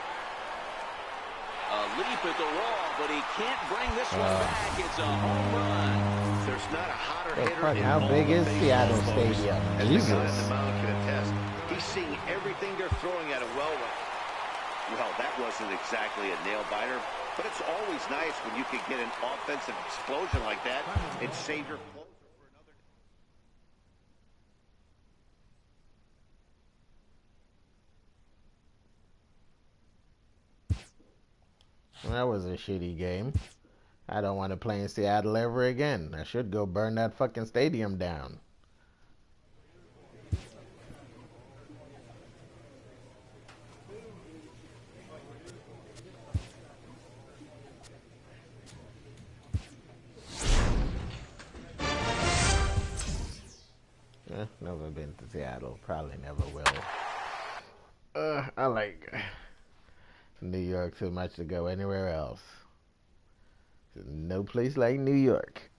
A leap at the wall, but he can't bring this one back. It's a home run. There's not a hotter hitter in how big is Seattle Stadium? Jesus. He's seeing everything they're throwing at him well. Well, that wasn't exactly a nail-biter, but it's always nice when you can get an offensive explosion like that and save your closer for another. That was a shitty game. I don't want to play in Seattle ever again. I should go burn that fucking stadium down. Never been to Seattle. Probably never will. I like New York too much to go anywhere else. There's no place like New York.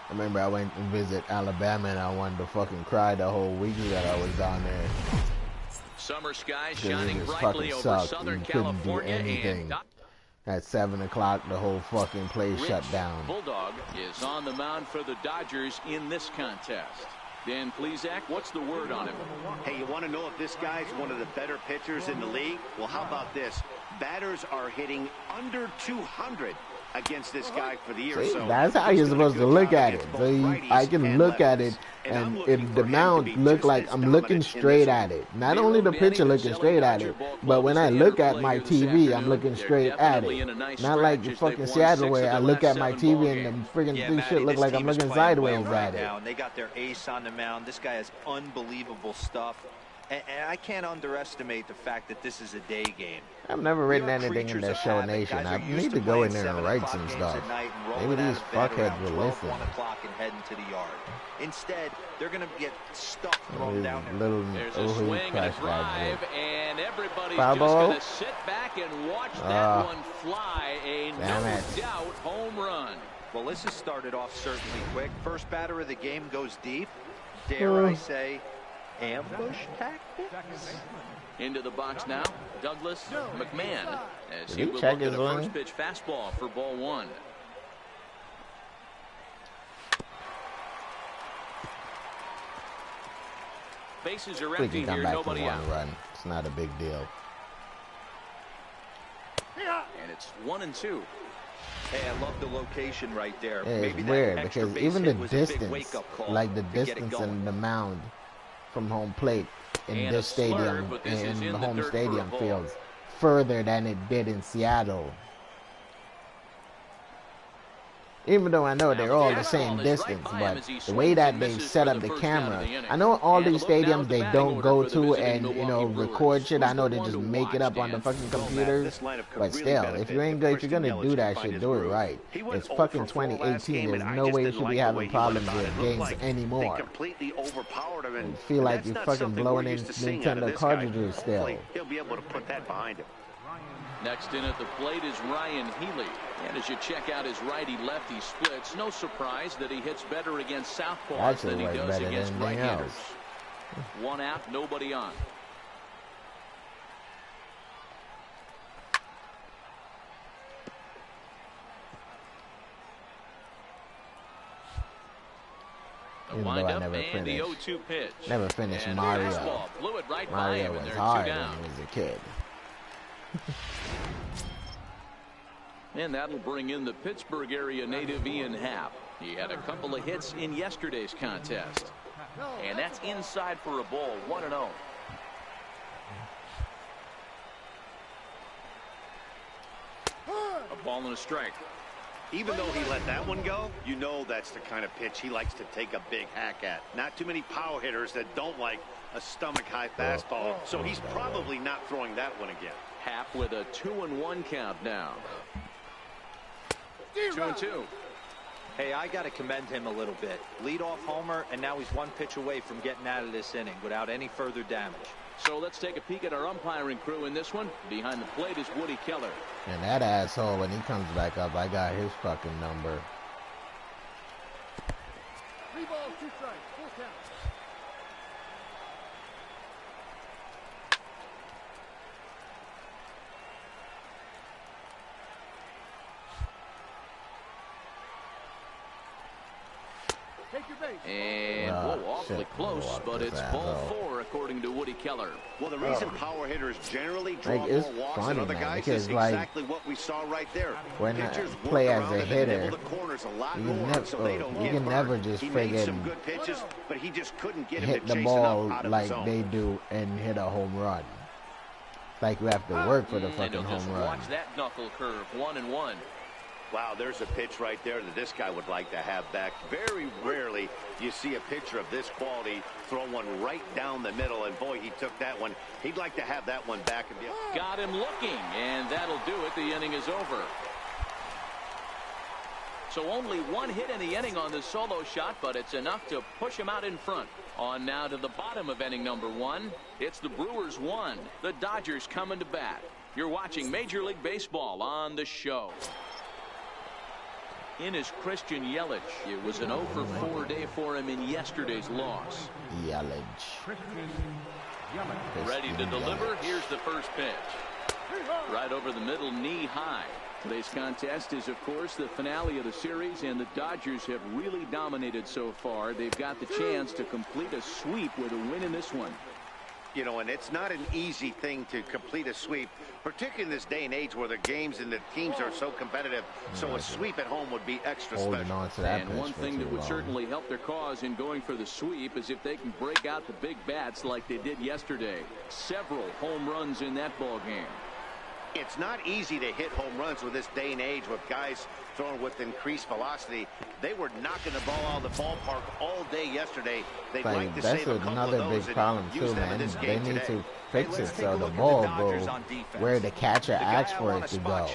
I remember I went and visit Alabama and I wanted to fucking cry the whole week that I was down there. Summer skies shining brightly over Southern California, and at 7 o'clock, the whole fucking place shut down. Bulldog is on the mound for the Dodgers in this contest. Dan Plesac, what's the word on him? Hey, you want to know if this guy's one of the better pitchers in the league? Well, how about this? Batters are hitting under 200 against this guy for the year. See, so that's how you're supposed to look at it. So I can look at it, and if the mound look like I'm looking straight at it. Not only the pitcher looking straight at it, but when I look at my TV, I'm looking straight at it. Not like fucking Seattle where I look at my TV and the friggin' shit look like I'm looking sideways at it. They got their ace on the mound. This guy has unbelievable stuff. And I can't underestimate the fact that this is a day game. I've never written anything in that Show Nation. I need to go in there and write some stuff. Maybe these fuckheads will listen. 1 o'clock and head into the yard. Instead, they're going to get stuff thrown down there. There's a swing and a drive, and everybody's just going to sit back and watch that one fly. A no-doubt home run. Well, this has started off certainly quick. First batter of the game goes deep. Dare I say, ambush tactics? Into the box now, Douglas McMahon, as he will check look at his a ring? first pitch fastball for ball 1. Bases are We empty can come here, back to nobody one out. run. It's not a big deal. And it's 1-2. Hey, I love the location right there. Yeah, Maybe it's that weird extra because base even the hit was a big distance, wake-up call like the to get it distance going. in the mound from home plate in And this a slur, stadium, but this is in in the the home dirt for a stadium ball. feels further than it did in Seattle. Even though I know they're all the same distance, but the way that they set up the camera, I know all these stadiums they don't go to and, you know, record shit. I know they just make it up on the fucking computers, but still, if you're gonna do that shit, do it right. It's fucking 2018. There's no way you should be having problems with games anymore. I feel like you're fucking blowing in Nintendo cartridges still. He'll be able to put that behind him. Next in at the plate is Ryan Healy. And as you check out his righty-lefty splits, no surprise that he hits better against southpaws than he does against right-handers. 1 out, nobody on. The windup and the 0-2 pitch. Never finished And Mario. fastball blew it right by Mario him, and was they're hard 2 when down. he was a kid. And that'll bring in the Pittsburgh area native Ian Happ. He had a couple of hits in yesterday's contest. And that's inside for a ball, 1-0. A ball and a strike. Even though he let that one go, you know that's the kind of pitch he likes to take a big hack at. Not too many power hitters that don't like a stomach-high fastball, so he's probably not throwing that one again. Happ with a 2-1 count now. 2-2. Hey, I got to commend him a little bit. Leadoff homer, and now he's one pitch away from getting out of this inning without any further damage. So let's take a peek at our umpiring crew in this one. Behind the plate is Woody Keller. And that asshole, when he comes back up, I got his fucking number. 3 balls, 2 strikes, full count. And awfully close, but it's ball 4 according to Woody Keller. Well, the reason power hitters generally draw more walks than other guys is exactly what we saw right there. When I play as a hitter, you can never just friggin' hit the ball like they do and hit a home run. Like you have to work for the fucking home run. Watch that knuckle curve, 1-1. Wow, there's a pitch right there that this guy would like to have back. Very rarely you see a pitcher of this quality throw one right down the middle, and boy, he took that one. He'd like to have that one back. Got him looking, and that'll do it. The inning is over. So only 1 hit in the inning on the solo shot, but it's enough to push him out in front. On now to the bottom of inning number 1. It's the Brewers 1. The Dodgers coming to bat. You're watching Major League Baseball on the show. In is Christian Yelich. It was an 0-for-4 day for him in yesterday's loss. Yelich. Ready to deliver. Here's the first pitch. Right over the middle, knee high. Today's contest is, of course, the finale of the series, and the Dodgers have really dominated so far. They've got the chance to complete a sweep with a win in this one. You know, and it's not an easy thing to complete a sweep, particularly in this day and age where the games and the teams are so competitive. So a sweep at home would be extra special. And one thing that would certainly help their cause in going for the sweep is if they can break out the big bats like they did yesterday. Several home runs in that ball game. It's not easy to hit home runs with this day and age with guys throwing with increased velocity. They were knocking the ball out of the ballpark all day yesterday. They'd like to save a couple of those. That's another big problem too, man. They need to fix it so the ball goes where the catcher asks for it to go.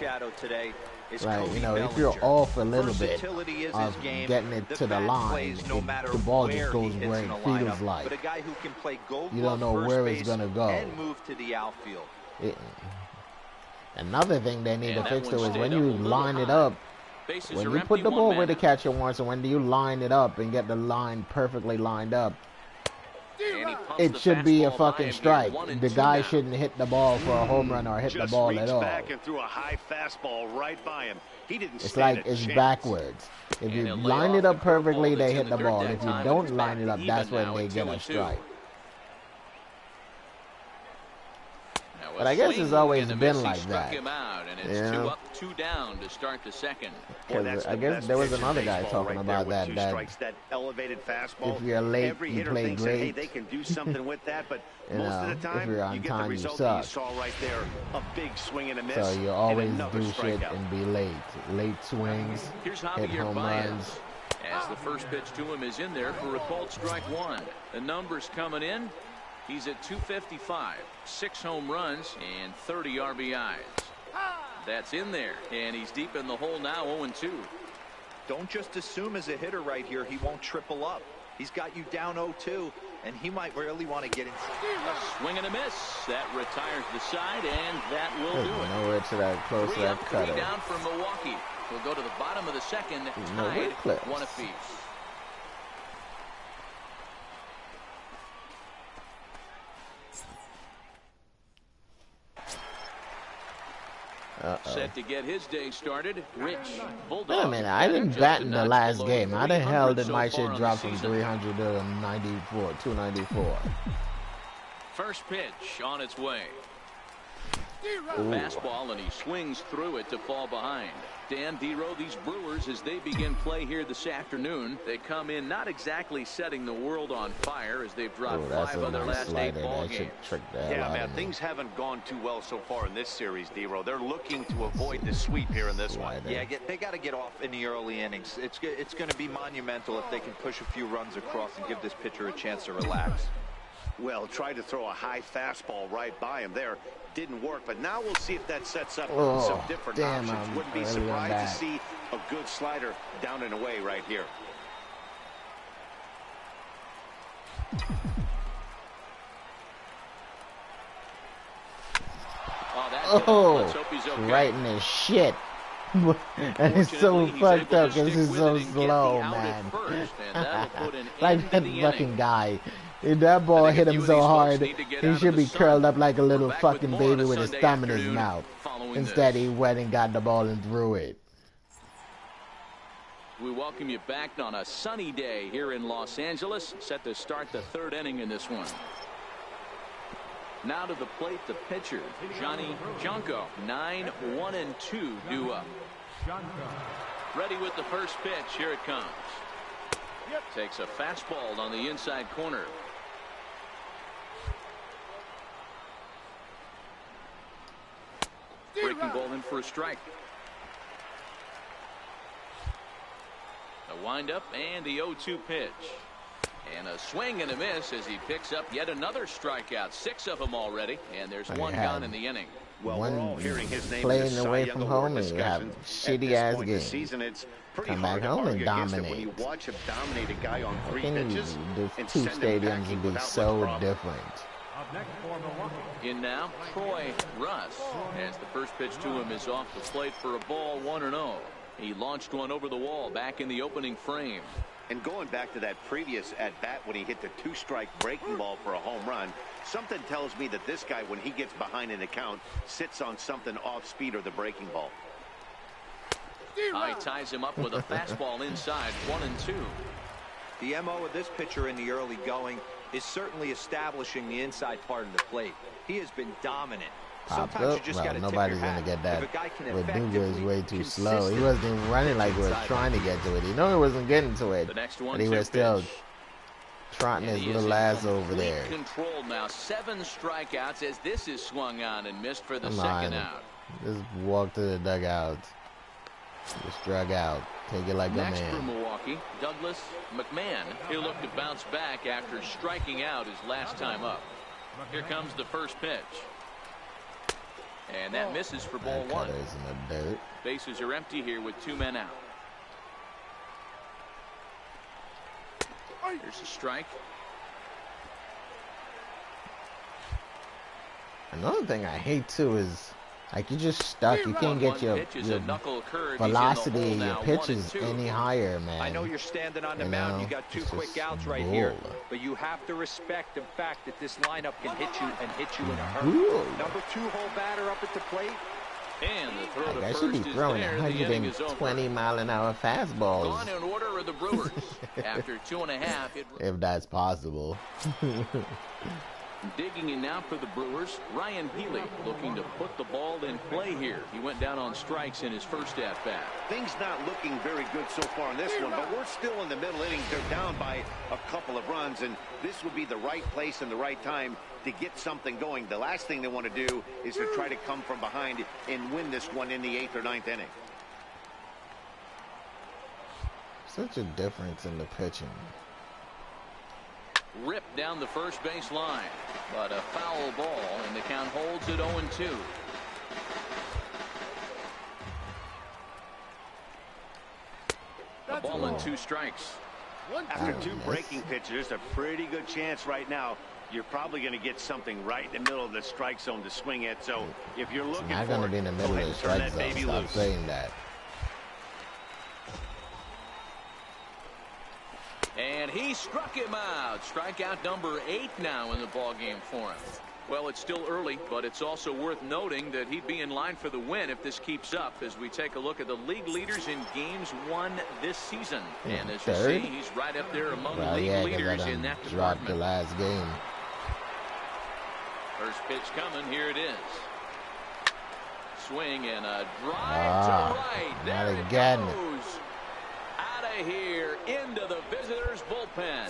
Like, you know, if you're off a little bit of getting it to the line, the ball just goes where it feels like. You don't know where it's gonna go. Another thing they need to fix though is when you line it up, when you put the ball where the catcher wants, and when you line it up and get the line perfectly lined up, it should be a fucking strike. The guy shouldn't hit the ball for a home run or hit the ball at all. It's like it's backwards. If you line it up perfectly, they hit the ball. If you don't line it up, that's when they get a strike. But I guess it's always been like that. Yeah. 2 up, 2 down to start the second. I guess there was another guy talking about that elevated fastball. If you're late, you play great. Hey, they can do something with that, but most of the time, if you're on you get time, the result you that you saw right there, a big swing and a miss. So you always do shit and be late. Late swings, hit home runs. As the first pitch to him is in there for a called strike 1. The numbers coming in. He's at 255, 6 home runs, and 30 RBIs. That's in there, and he's deep in the hole now, 0-2. Don't just assume as a hitter right here he won't triple up. He's got you down 0-2, and he might really want to get in. A swing and a miss. That retires the side, and that will do it. Nowhere to that close that cutter. 3 down for Milwaukee. We'll go to the bottom of the second, tied 1 apiece. Set to get his day started. Rich Bulldog. Wait a minute, I didn't bat in the last game. How the hell did my shit drop from 300 to 94, 294? First pitch on its way. Fastball, and he swings through it to fall behind. Dan, D-Row, these Brewers, as they begin play here this afternoon, they come in not exactly setting the world on fire as they've dropped 5 of their last 8 ball games. Yeah, man, things haven't gone too well so far in this series, D-Row. They're looking to avoid the sweep here in this one. Yeah, they got to get off in the early innings. It's going to be monumental if they can push a few runs across and give this pitcher a chance to relax. Well, tried to throw a high fastball right by him there. Didn't work, but now we'll see if that sets up some different options. Wouldn't be surprised to see a good slider down and away right here. Let's hope he's okay. Right in his shit. And it's so fucked up because he's so slow, man. Like that fucking guy. If that ball hit him so hard, he should be curled up like a little fucking baby with his thumb in his mouth. Instead, he went and got the ball and threw it. We welcome you back on a sunny day here in Los Angeles, set to start the 3rd inning in this one. Now to the plate, the pitcher, Johnny Junko. 9-1-2 due up. Ready with the first pitch. Here it comes. Takes a fastball on the inside corner. Breaking ball in for a strike. A windup and the 0-2 pitch. And a swing and a miss as he picks up yet another strikeout. 6 of them already, and there's 1 gone in the inning. Well, we're all hearing his name playing away from home and you have shitty ass games. Come back home and dominate. When you watch him dominate a guy on 3 pitches, the 2 stadiums would be so different. In now, Troy Russ, as the first pitch to him is off the plate for a ball, 1-0. He launched one over the wall back in the opening frame. And going back to that previous at-bat when he hit the 2-strike breaking ball for a home run, something tells me that this guy, when he gets behind an account, sits on something off-speed or the breaking ball. He ties him up with a fastball inside, 1-2. The MO of this pitcher in the early going is certainly establishing the inside part of the plate. He has been dominant. Sometimes you just got to nobody's gonna get that. Rodriguez is way too slow. He wasn't even running like he was trying to get to it. He knew he wasn't getting to it, but he was still trotting his little ass over there. Controlled now. 7 strikeouts as this is swung on and missed for the second out. Just walk to the dugout. Just drug out. Take it like a man. Next for Milwaukee, Douglas McMahon. He'll look to bounce back after striking out his last time up. Here comes the first pitch. And that misses for ball 1. In the dirt. Bases are empty here with 2 men out. Here's a strike. Another thing I hate too is like you just stuck. You can't get your velocity, your pitches any higher, man. I know you're standing on the mound. You got 2 quick outs right here, but you have to respect the fact that this lineup can hit you and hit you in a hurry. Number 2 hole batter up at the plate. And the throw to I first should be throwing 120-mile-an-hour fastballs. Gone in order of the Brewers. After 2.5, if that's possible. Digging in now for the Brewers, Ryan Healy looking to put the ball in play here. He went down on strikes in his first at-bat. Things not looking very good so far in this one, but we're still in the middle innings. They're down by a couple of runs, and this would be the right place and the right time to get something going. The last thing they want to do is to try to come from behind and win this one in the 8th or 9th inning. Such a difference in the pitching. Ripped down the first base line, but a foul ball, and the count holds at 0-2. A ball and 2 strikes. After 2 breaking pitches, there's a pretty good chance right now you're probably going to get something right in the middle of the strike zone to swing at. So if you're looking for it, be in the middle of the strike zone. Stop saying that. And he struck him out. Strikeout number 8 now in the ballgame for him. Well, it's still early, but it's also worth noting that he'd be in line for the win if this keeps up as we take a look at the league leaders in games won this season. And as you see, he's right up there among the league leaders in that department. The last game. First pitch coming. Here it is. swing and a drive to right. Not there again. It goes. Out of here into the visitors' bullpen.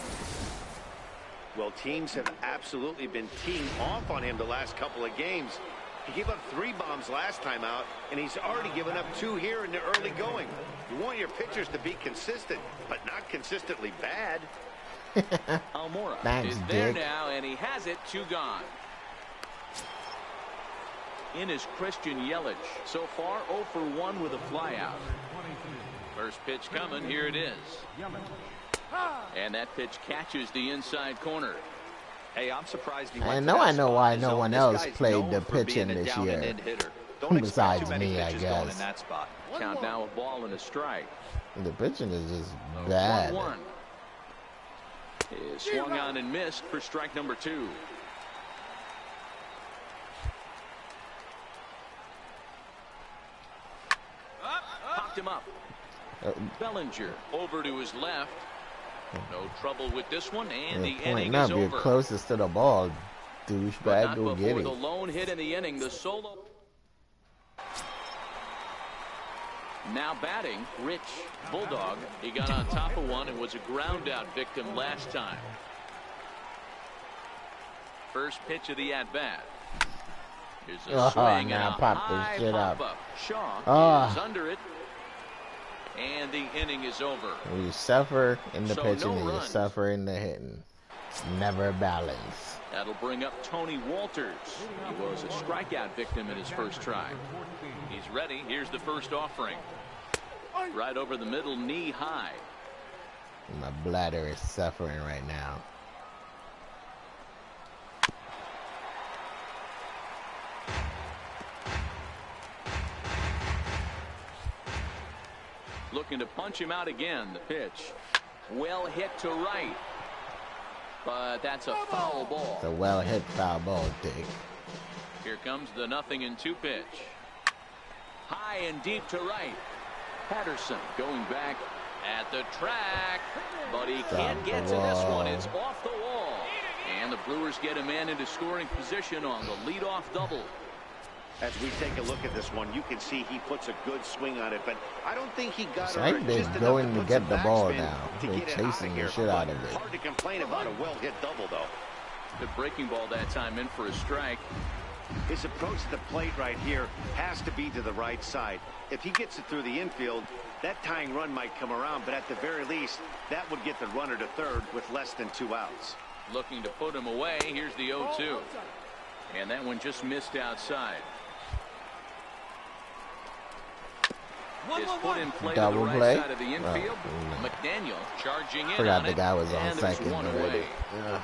Well, teams have absolutely been teeing off on him the last couple of games. He gave up 3 bombs last time out, and he's already given up 2 here in the early going. You want your pitchers to be consistent, but not consistently bad. Almora Thanks, is there Dick. now, and he has it 2 gone. In is Christian Yelich. So far, 0 for 1 with a flyout. First pitch coming. Here it is. And that pitch catches the inside corner. Hey, I'm surprised he I know why no one else played the pitching this year. Besides me, I guess. Count now a ball and a strike. The pitching is just bad. 1-1. Is swung on and missed for strike number 2. Popped him up. Bellinger over to his left. No trouble with this one, and the inning is over. You're closest to the ball, douchebag. Go get it. The lone hit in the inning, the solo. Now batting, Rich Bulldog. He got on top of one and was a ground out victim last time. First pitch of the at bat. Here's a swing and a high pop-up. Shaw is under it. And the inning is over. You suffer in the pitching and you suffer in the hitting. Never balance. That'll bring up Tony Walters. He was a strikeout victim in his first try. He's ready. Here's the first offering. Right over the middle, knee high. My bladder is suffering right now. Looking to punch him out again. The pitch. Well hit to right. But that's a foul ball. It's a well hit foul ball, Dick. Here comes the 0-2 pitch. High and deep to right. Patterson going back at the track. But he can't get to this one. It's off the wall. And the Brewers get a man into scoring position on the leadoff double. As we take a look at this one, you can see he puts a good swing on it, but I don't think he got it. They're going to get the ball now. They're chasing the shit out of it. Hard to complain about a well-hit double, though. The breaking ball that time in for a strike. His approach to the plate right here has to be to the right side. If he gets it through the infield, that tying run might come around, but at the very least, that would get the runner to third with less than 2 outs. Looking to put him away. Here's the 0-2. And that one just missed outside. Is put in play to the right side of the infield. McDaniel charging in. Forgot the guy was on second already. Yeah.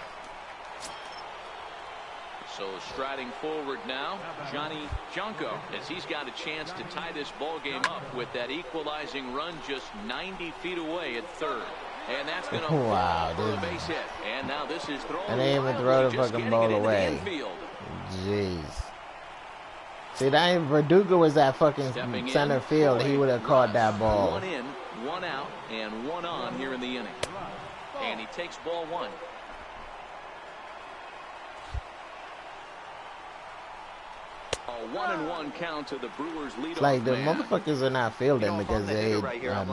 So striding forward now, Johnny Junko, as he's got a chance to tie this ball game up with that equalizing run just 90 feet away at third. And that's going to fall for a base hit. And now this is thrown. And they even throw the fucking ball away. Jeez. See, that Verdugo was at fucking center field. He would have caught that ball. 1 in, 1 out, and 1 on here in the inning. And he takes ball 1. A 1-1 count to the Brewers lead. It's like the motherfuckers are not fielding because they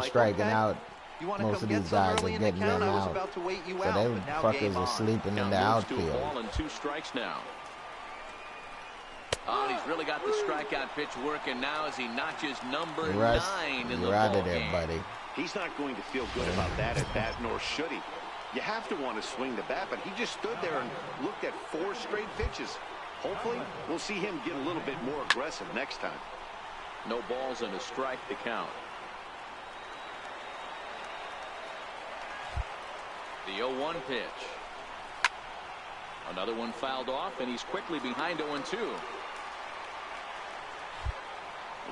striking out. Most of these guys are getting them out. So they fuckers are sleeping in the outfield. Ball and 2 strikes now. Oh, he's really got the strikeout pitch working now as he notches number 9 in the ball game. Buddy. He's not going to feel good about that at bat, nor should he. You have to want to swing the bat, but he just stood there and looked at 4 straight pitches. Hopefully, we'll see him get a little bit more aggressive next time. No balls and a strike to count. The 0-1 pitch. Another one fouled off, and he's quickly behind 0-2.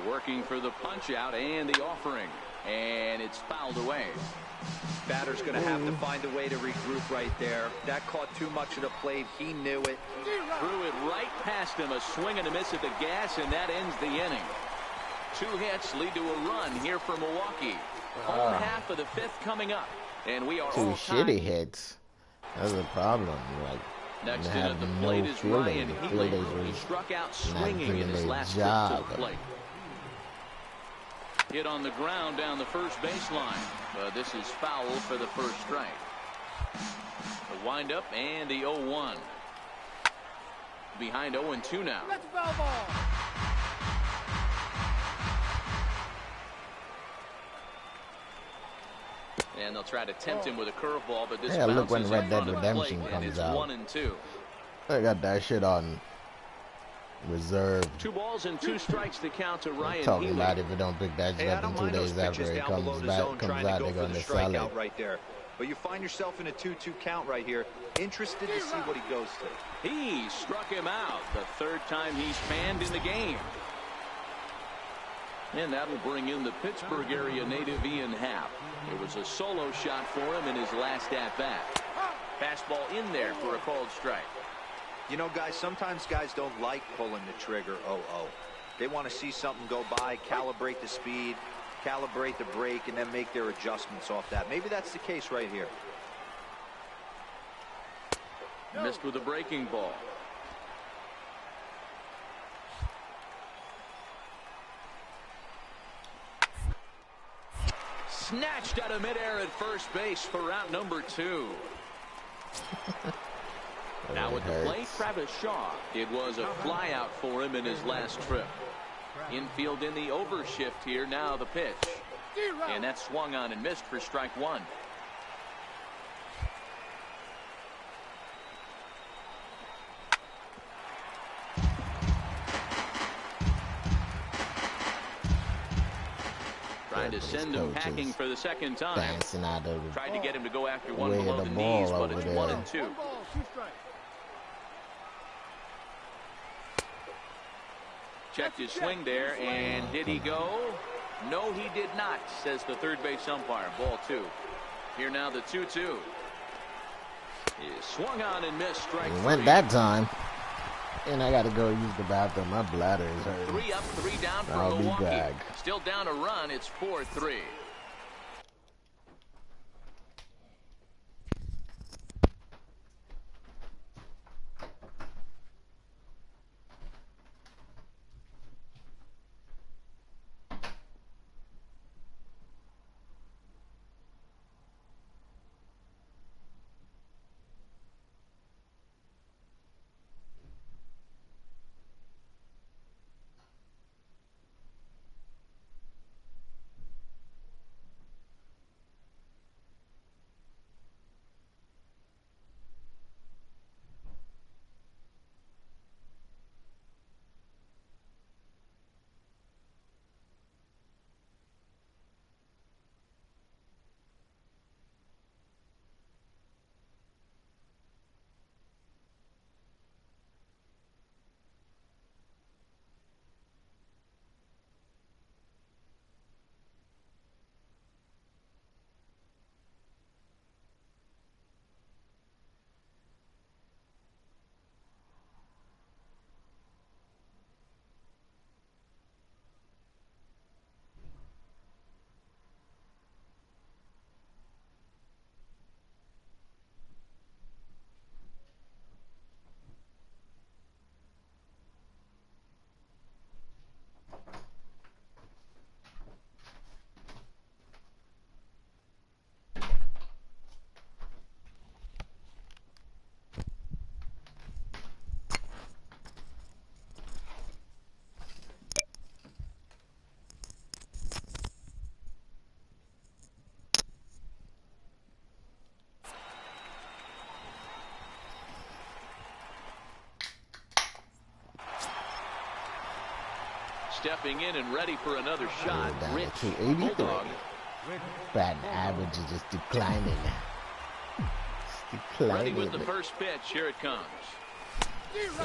Working for the punch out and the offering, and it's fouled away. Batter's going to have to find a way to regroup right there. That caught too much of the plate. He knew it. Threw it right past him. A swing and a miss at the gas, and that ends the inning. 2 hits lead to a run here for Milwaukee. Home half of the 5th coming up, and we are 2 shitty hits. That's a problem. Like, next in at the plate is Ryan Healy. He struck out swinging in his last trip to the plate. Hit on the ground down the first baseline. This is foul for the first strike. The windup and the 0-1. Behind 0-2 now. That's foul ball. And they'll try to tempt him with a curveball, but this look when bounces Red in Dead front of the Redemption plate, comes and it's out. 1-2. I got that shit on reserve. 2 balls and 2 strikes to count to Ryan Talking Healy. about if it don't pick that shit up in 2 days after it comes out, they're going to sell it. Right there. But you find yourself in a 2-2 count right here. Interested to see what he goes to. He struck him out the third time he's fanned in the game. And that'll bring in the Pittsburgh area native Ian Happ. It was a solo shot for him in his last at-bat. Fastball in there for a called strike. You know, guys, sometimes guys don't like pulling the trigger 0-0. They want to see something go by, calibrate the speed, calibrate the break, and then make their adjustments off that. Maybe that's the case right here. Missed with a breaking ball. Snatched out of midair at first base for out number 2. Now at the plate, Travis Shaw. It was a flyout for him in his last trip. Infield in the overshift here. Now the pitch. And that swung on and missed for strike 1. Trying to send him packing for the second time. Tried to get him to go after one below the knees, but it's 1-2. Checked his swing there, and did he go? No, he did not, says the third base umpire. Ball 2. Here now the 2-2. He swung on and missed. Strike 3. Went that time. And I got to go use the bathroom. My bladder is hurting. 3 up, 3 down for I'll Milwaukee. be back. Still down a run. It's 4-3. Stepping in and ready for another shot. Rich Bulldog. Batting average is just declining. Ready with the first pitch. Here it comes.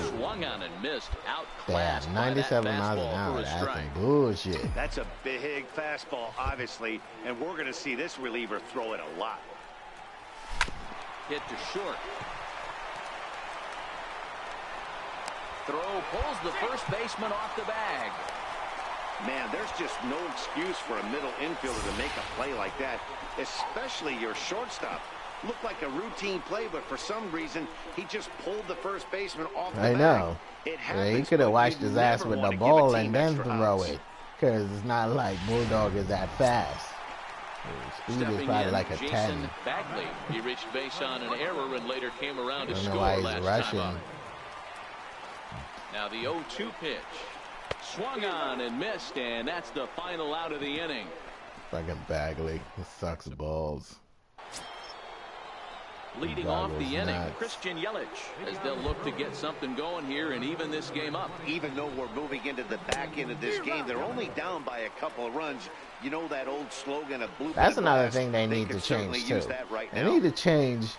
Swung on and missed. Outclassed. 97 miles an hour. That's some bullshit. That's a big fastball, obviously, and we're going to see this reliever throw it a lot. Hit to short. Throw pulls the first baseman off the bag. Man, there's just no excuse for a middle infielder to make a play like that, especially your shortstop. Looked like a routine play, but for some reason, he just pulled the first baseman off the bag. I know. It happens, he could have washed his ass with the ball and then throw it. Because it's not like Bulldog is that fast. His speed is probably like a 10. Bagley. He reached base on an error and later came around to score. I don't know why he's rushing. Now the 0-2 pitch. Swung on and missed, and that's the final out of the inning. Fucking Bagley. He sucks balls. Leading off the inning, Christian Yelich, as they'll look to get something going here and even this game up. Even though we're moving into the back end of this game, they're only down by a couple of runs. You know that old slogan of blue. That's another thing they need to change too. They need to change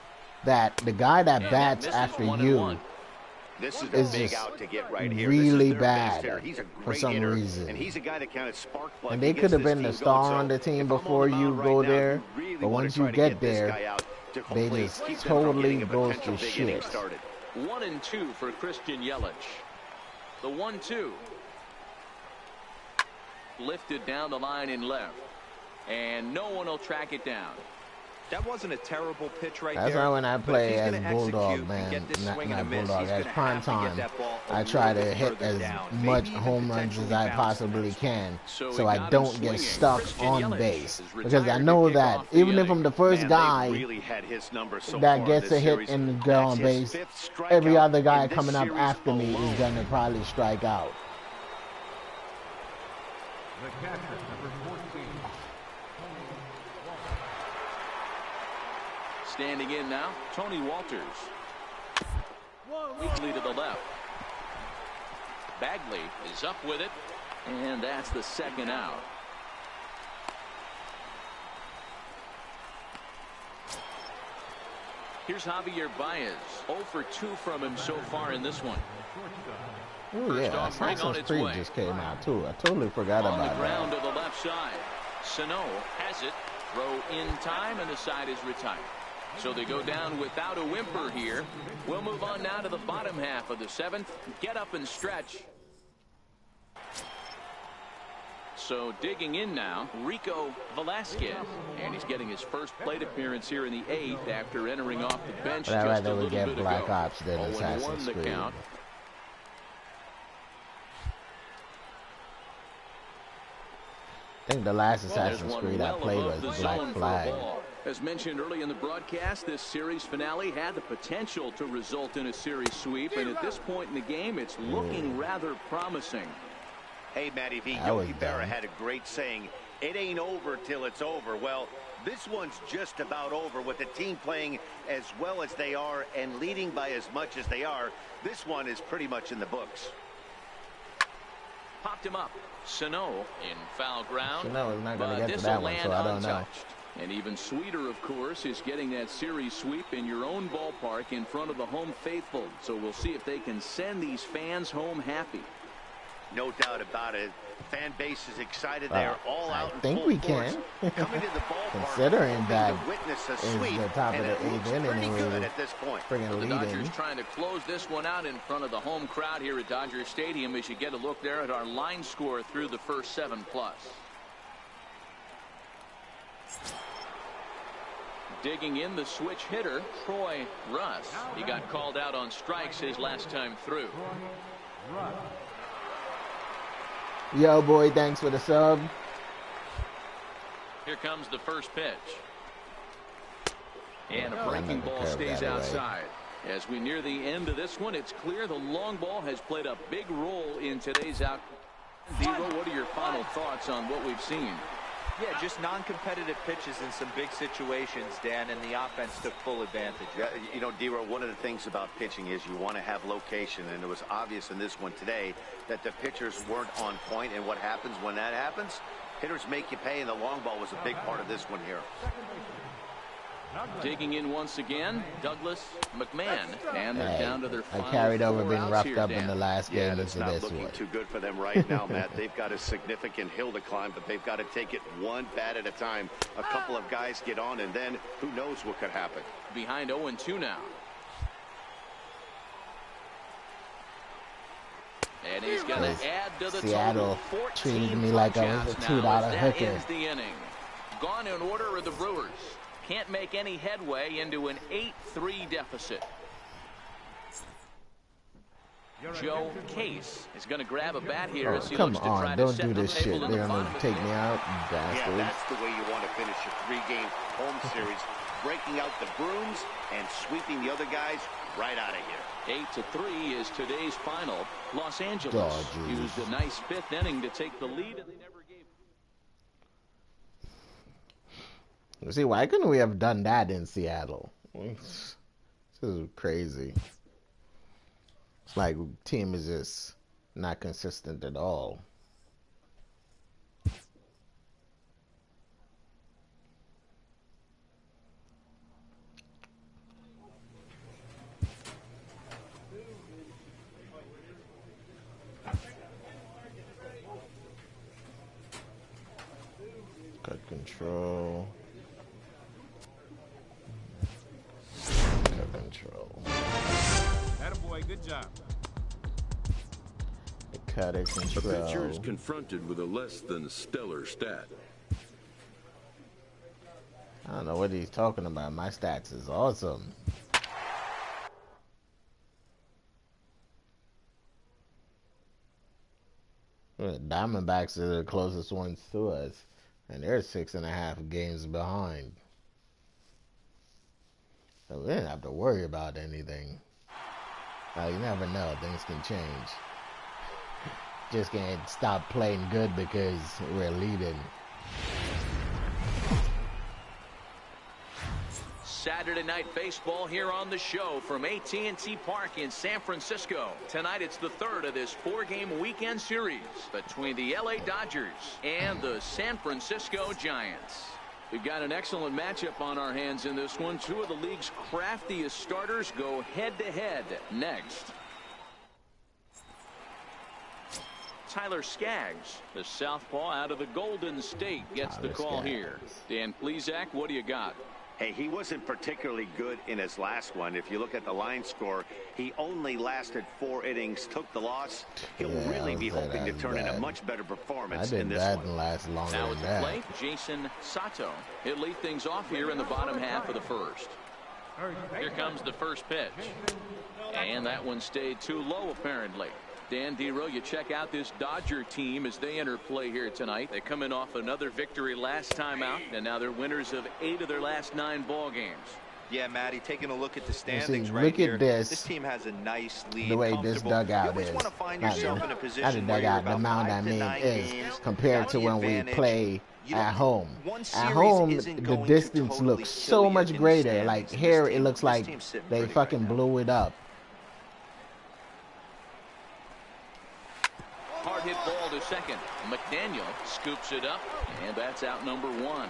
that the guy that bats after you this is a big out to get right here. Really bad for some hitter, reason. And he's a guy that kind of spark plug. And they could have been the star on the team before you go there, but once you get there, they just totally goes to shit. 1-2 for Christian Yelich. The 1-2. Lifted down the line in left. And no one will track it down. That wasn't a terrible pitch right there. That's why when I play as Bulldog, man, not Bulldog, as prime time, I try to hit as much home runs as I possibly can so I don't get stuck on base. Because I know that even if I'm the first guy that gets a hit and get on base, every other guy coming up after me is going to probably strike out. The catcher, number 14. Standing in now, Tony Walters. Weakly to the left. Bagley is up with it, and that's the second out. Here's Javier Baez. 0 for 2 from him so far in this one. Oh yeah, Assassin's Creed just came out too. I totally forgot about that. On the ground to the left side. Sano has it. Throw in time, and the side is retired. So they go down without a whimper here. We'll move on now to the bottom half of the 7th. Get up and stretch. So digging in now, Rico Velasquez. And he's getting his first plate appearance here in the 8th after entering off the bench just a little bit ago. Black Ops than Assassin's Creed. Count. I think the last Assassin's Creed I played was Black Flag. As mentioned early in the broadcast, this series finale had the potential to result in a series sweep, and at this point in the game, it's looking rather promising. Hey, Matty V, Yogi Berra had a great saying, it ain't over till it's over. Well, this one's just about over with the team playing as well as they are and leading by as much as they are. This one is pretty much in the books. Popped him up. Sano in foul ground. Sano is not going to get to that one, so I don't know. And even sweeter, of course, is getting that series sweep in your own ballpark in front of the home faithful. So we'll see if they can send these fans home happy. No doubt about it. Fan base is excited. They are all out. I think we can. Coming to the ballpark, considering that witness a is sweep, the top of the 8th inning, good at this point. The Dodgers trying to close this one out in front of the home crowd here at Dodger Stadium. As you get a look there at our line score through the first 7+. Digging in the switch hitter, Troy Russ. He got called out on strikes his last time through. Yo, boy, thanks for the sub. Here comes the first pitch. And a breaking ball stays outside. As we near the end of this one, it's clear the long ball has played a big role in today's out. Dero, what are your final thoughts on what we've seen? Yeah, just non-competitive pitches in some big situations, Dan, and the offense took full advantage. Yeah, you know, Dero, one of the things about pitching is you want to have location, and it was obvious in this one today that the pitchers weren't on point, and what happens when that happens? Hitters make you pay, and the long ball was a big part of this one here. Digging in once again, Douglas McMahon, and they're down to their final. I carried over being roughed up Dan. in the last game into it's not this looking one. too good for them right now, Matt. They've got a significant hill to climb, but they've got to take it one bat at a time. A couple of guys get on, and then who knows what could happen. Behind 0-2 now. And he's going to add to the Seattle total. treated me like I was a $2 hooker. That is the inning. Gone in order are the Brewers. Can't make any headway into an 8-3 deficit. Joe Case is going to grab a bat here as he come looks to on, try don't to set do the this table shit. in They're the gonna bottom take of me the out, bastards. Yeah, that's the way you want to finish a 3-game home series, breaking out the brooms and sweeping the other guys right out of here. 8-3 is today's final. Los Angeles used a nice 5th inning to take the lead, and they never gave. You see, why couldn't we have done that in Seattle? This is crazy. It's like team is just not consistent at all. Cut control. Cut control. Attaboy, good job. Cut it control. A pitcher is confronted with a less than stellar stat. I don't know what he's talking about. My stats is awesome. The Diamondbacks are the closest ones to us, and they're 6.5 games behind. So we didn't have to worry about anything. You never know. Things can change. Just can't stop playing good because we're leading. Saturday Night Baseball here on the show from AT&T Park in San Francisco. Tonight it's the 3rd of this 4-game weekend series between the LA Dodgers and the San Francisco Giants. We've got an excellent matchup on our hands in this one. Two of the league's craftiest starters go head-to-head next. Tyler Skaggs, the southpaw out of the Golden State, gets the call here. Dan Plesac, what do you got? Hey, he wasn't particularly good in his last one. If you look at the line score, he only lasted 4 innings, took the loss. He'll really be hoping to turn in a much better performance in this one. Last longer now than at the plate, Jason Sato. He'll lead things off here in the bottom half of the first. Here comes the first pitch. And that one stayed too low, apparently. Dan Dero, you check out this Dodger team as they enter play here tonight. They come in off another victory last time out, and now they're winners of 8 of their last 9 ball games. Yeah, Matty, taking a look at the standings see, right look here. At this. This team has a nice lead. The way this dugout you is. want to find Not yourself the, in a position not the dugout, the mound I mean is compared to when we play at home. At home, the distance looks so much greater. Like here, it looks like they fucking blew it up. Hard hit ball to second. McDaniel scoops it up, and that's out number 1.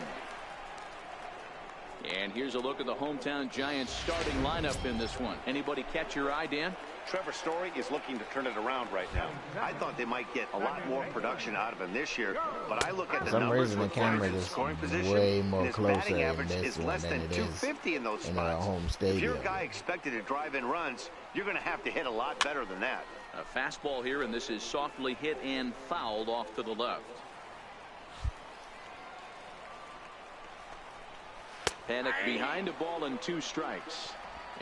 And here's a look at the hometown Giants starting lineup in this one. Anybody catch your eye, Dan? Trevor Story is looking to turn it around right now. I thought they might get a lot more production out of him this year, but I look at the numbers the camera is scoring position, way more his closer batting in average this is less than 250 in those spots. Home stadium. If you're a guy expected to drive in runs, you're going to have to hit a lot better than that. A fastball here, and this is softly hit and fouled off to the left. Panic behind a ball and 2 strikes.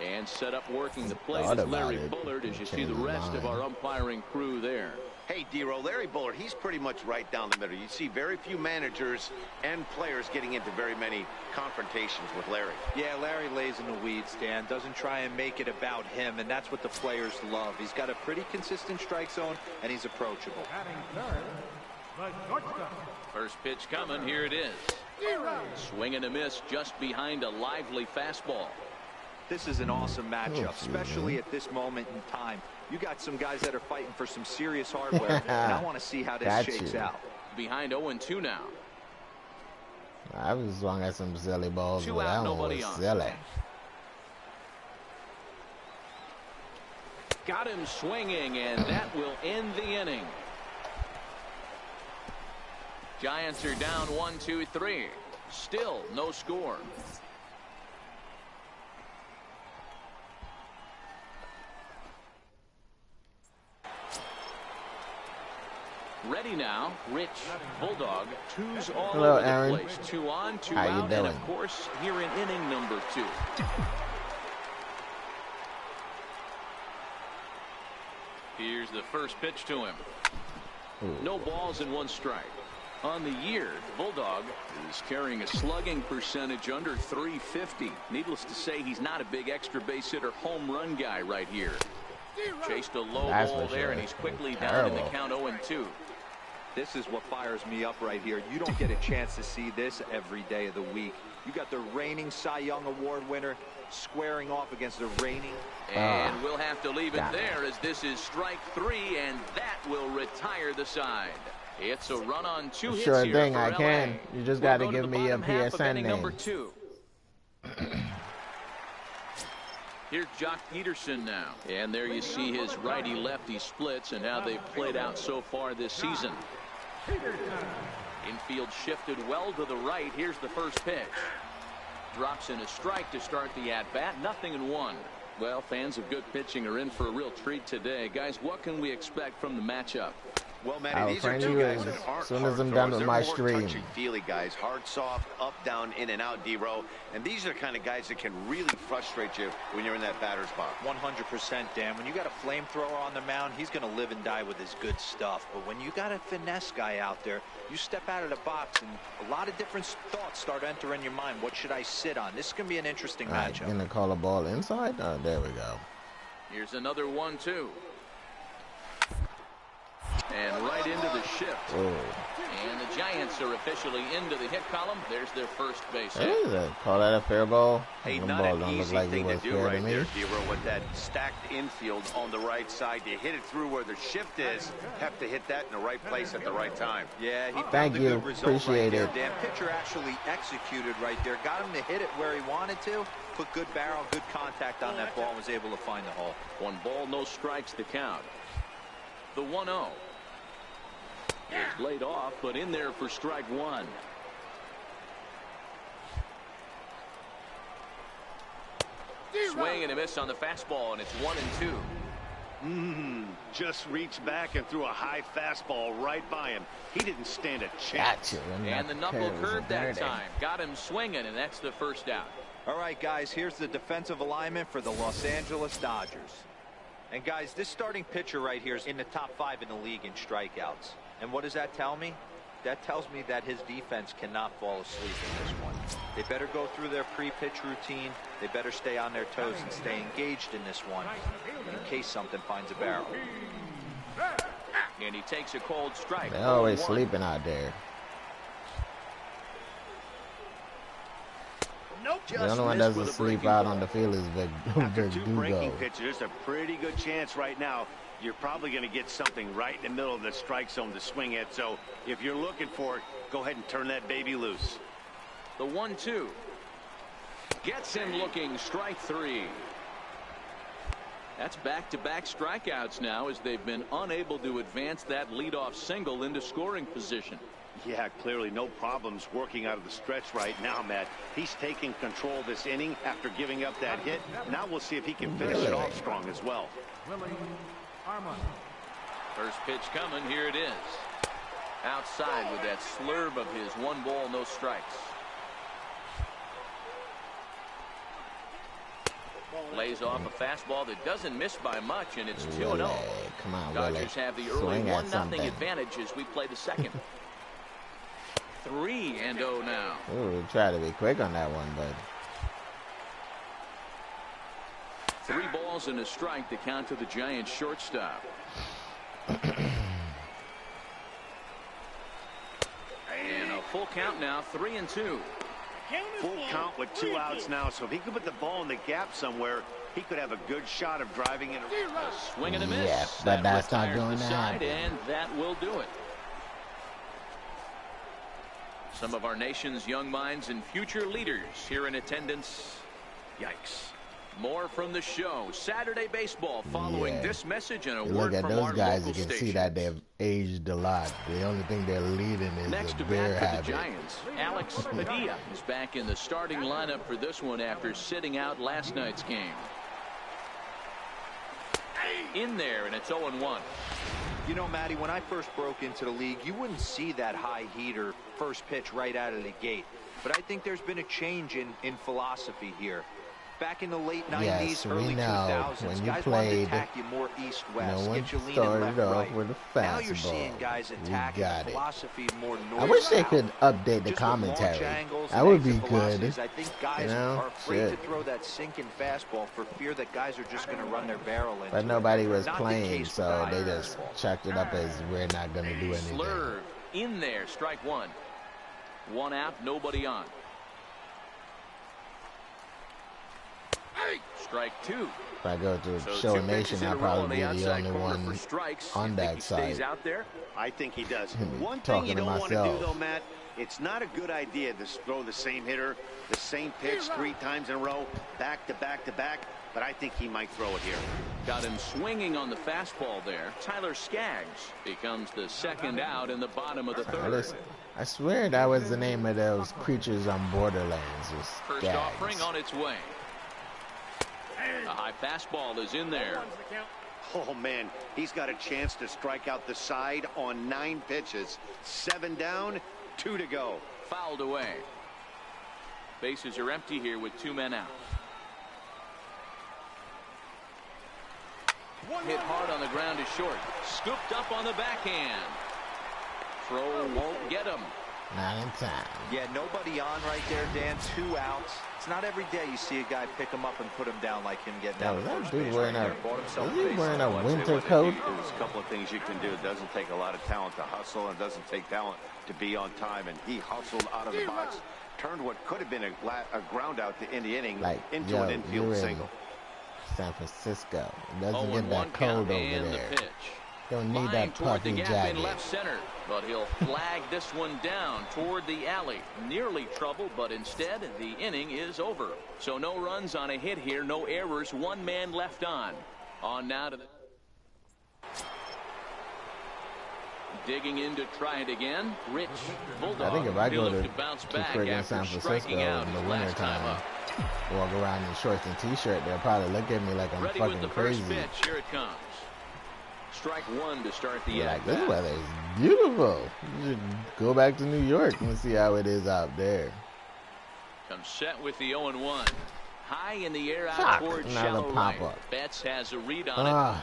And set up working the plate is Larry Bullard as you see the rest of our umpiring crew there. Hey, Dero, Larry Bullard, he's pretty much right down the middle. You see very few managers and players getting into very many confrontations with Larry. Yeah, Larry lays in the weeds, Dan. Doesn't try and make it about him, and that's what the players love. He's got a pretty consistent strike zone, and he's approachable. First pitch coming. Here it is. Swing and a miss just behind a lively fastball. This is an awesome matchup, especially at this moment in time. You got some guys that are fighting for some serious hardware, and I want to see how this shakes out. Behind 0-2 now. I was swung at some silly balls, but that one was silly. Got him swinging, and that will end the inning. Giants are down 1-2-3. Still no score. Ready now, Rich Bulldog. 2's all Hello, over Aaron. the place. 2 on, 2 How you out, doing? and of course, here in inning number 2. Here's the first pitch to him. No balls and 1 strike. On the year, Bulldog is carrying a slugging percentage under .350. Needless to say, he's not a big extra base hitter home run guy right here. Chased a low ball there, and he's quickly down in the count 0-2. This is what fires me up right here. You don't get a chance to see this every day of the week. You got the reigning Cy Young Award winner squaring off against the reigning. And we'll have to leave it there, as this is strike 3, and that will retire the side. It's a run on 2 hits sure here thing, for I LA. can. You just got to give me a PSN name. Number 2. Here's Jock Peterson now. And there you see his righty-lefty splits and how they've played out so far this season. Infield shifted well to the right. Here's the first pitch. Drops in a strike to start the at-bat. 0-1. Well, fans of good pitching are in for a real treat today. Guys, what can we expect from the matchup? Well, Manny, these are 2 guys that aren't as soon as I'm done with my stream. Touchy-feely guys, hard, soft, up, down, in and out, D-row. And these are the kind of guys that can really frustrate you when you're in that batter's box. 100%, Dan. When you got a flamethrower on the mound, he's going to live and die with his good stuff. But when you got a finesse guy out there, you step out of the box and a lot of different thoughts start entering your mind. What should I sit on? This is going to be an interesting matchup. Going to call a ball inside? Oh, there we go. Here's another 1-2. And right into the shift. And the Giants are officially into the hit column. There's their first base hit. Call that a fair ball? Hey, not an easy thing to do right there, D-row, with that stacked infield on the right side. You hit it through where the shift is. Have to hit that in the right place at the right time. Yeah, he Thank you. Appreciate it. Dan, pitcher actually executed right there. Got him to hit it where he wanted to. Put good barrel, good contact on that ball, and was able to find the hole. 1 ball, no strikes to count. The 1-0. It's laid off, but in there for strike 1. Swing and a miss on the fastball, and it's 1-2. Just reached back and threw a high fastball right by him. He didn't stand a chance. And the knuckle curved that time. Got him swinging, and that's the first out. All right, guys, here's the defensive alignment for the Los Angeles Dodgers. And, guys, this starting pitcher right here is in the top 5 in the league in strikeouts. And what does that tell me? That tells me that his defense cannot fall asleep in this one. They better go through their pre-pitch routine. They better stay on their toes and stay engaged in this one in case something finds a barrel. And he takes a cold strike. They're always sleeping out there. The only one that doesn't sleep out on the field is After 2 breaking pitches, there's a pretty good chance right now you're probably going to get something right in the middle of the strike zone to swing at. So if you're looking for it, go ahead and turn that baby loose. The 1-2 gets him looking. Strike 3. That's back-to-back strikeouts now, as they've been unable to advance that leadoff single into scoring position. Yeah, clearly no problems working out of the stretch right now, Matt. He's taking control of this inning after giving up that hit. Now we'll see if he can finish it off strong as well. First pitch coming. Here it is. Outside with that slurve of his. 1 ball, no strikes. Lays off a fastball that doesn't miss by much, and it's 2-0. Come on, Dodgers have the early 1-0 advantage as we play the second. 3-0 now. Ooh, try to be quick on that one, but 3 balls and a strike to count to the Giants shortstop. And a full count now. 3-2. Full count with 2 outs now. So if he could put the ball in the gap somewhere, he could have a good shot of driving in. A swing and a miss. Yeah, but that's not going to happen. And that will do it. Some of our nation's young minds and future leaders here in attendance. Yikes. More from the show. Saturday baseball following this message and a word from our local look at those guys. You can see that they've aged a lot. The only thing they're leading is next the to beer bat habit. for the Giants, Alex Padilla is back in the starting lineup for this one after sitting out last night's game. In there, and it's 0-1. You know, Matty, when I first broke into the league, you wouldn't see that high heater first pitch right out of the gate. But I think there's been a change in philosophy here. Back in the late 90s, yes, early 2000s, when you guys played, wanted to attack you more east-west, no one get you leaning started off left-right. with a fastball. Now you're seeing guys attacking the philosophy more north. I wish they could update the commentary. That would be good. I think guys are afraid to throw that sinking fastball for fear that guys are just going to run their barrel into. But nobody was playing, so they just chucked it up as we're not going to do anything. Slurve in there, strike one. One out, nobody on. Strike two. If I go to Show Nation, I'll probably be the only one on that side. Out there? I think he does. One thing you don't want to do, though, Matt, it's not a good idea to throw the same hitter, the same pitch 3 times in a row, back to back to back, but I think he might throw it here. Got him swinging on the fastball there. Tyler Skaggs becomes the second out in the bottom of the third. I swear that was the name of those creatures on Borderlands. First offering on its way. A high fastball is in there. Oh, man, he's got a chance to strike out the side on 9 pitches. 7 down, 2 to go. Fouled away. Bases are empty here with 2 men out. Hit hard on the ground is short. Scooped up on the backhand. Throw won't get him. Not in time. Yeah, nobody on right there, Dan. 2 outs. It's not every day you see a guy pick him up and put him down like him getting down. Is that dude wearing a winter coat? There's a couple of things you can do. It doesn't take a lot of talent to hustle, and it doesn't take talent to be on time. And he hustled out of the box, turned what could have been a ground out to end the inning into an infield single. San Francisco. It doesn't get that cold over there. Don't need that puffy jacket. Left center, but he'll flag this one down toward the alley. Nearly trouble, but instead the inning is over. So no runs on a hit here, no errors, 1 man left on. On now to the digging in to try it again. Rich Bulldog. I think if I go to friggin' San Francisco in the wintertime, walk around in shorts and t-shirt, they'll probably look at me like I'm fucking crazy. Pitch. Here it comes. Strike one to start the like, this weather is beautiful. You should go back to New York and see how it is out there. Comes set with the 0-1. High in the air out towards shallow right. Betts has a read on it.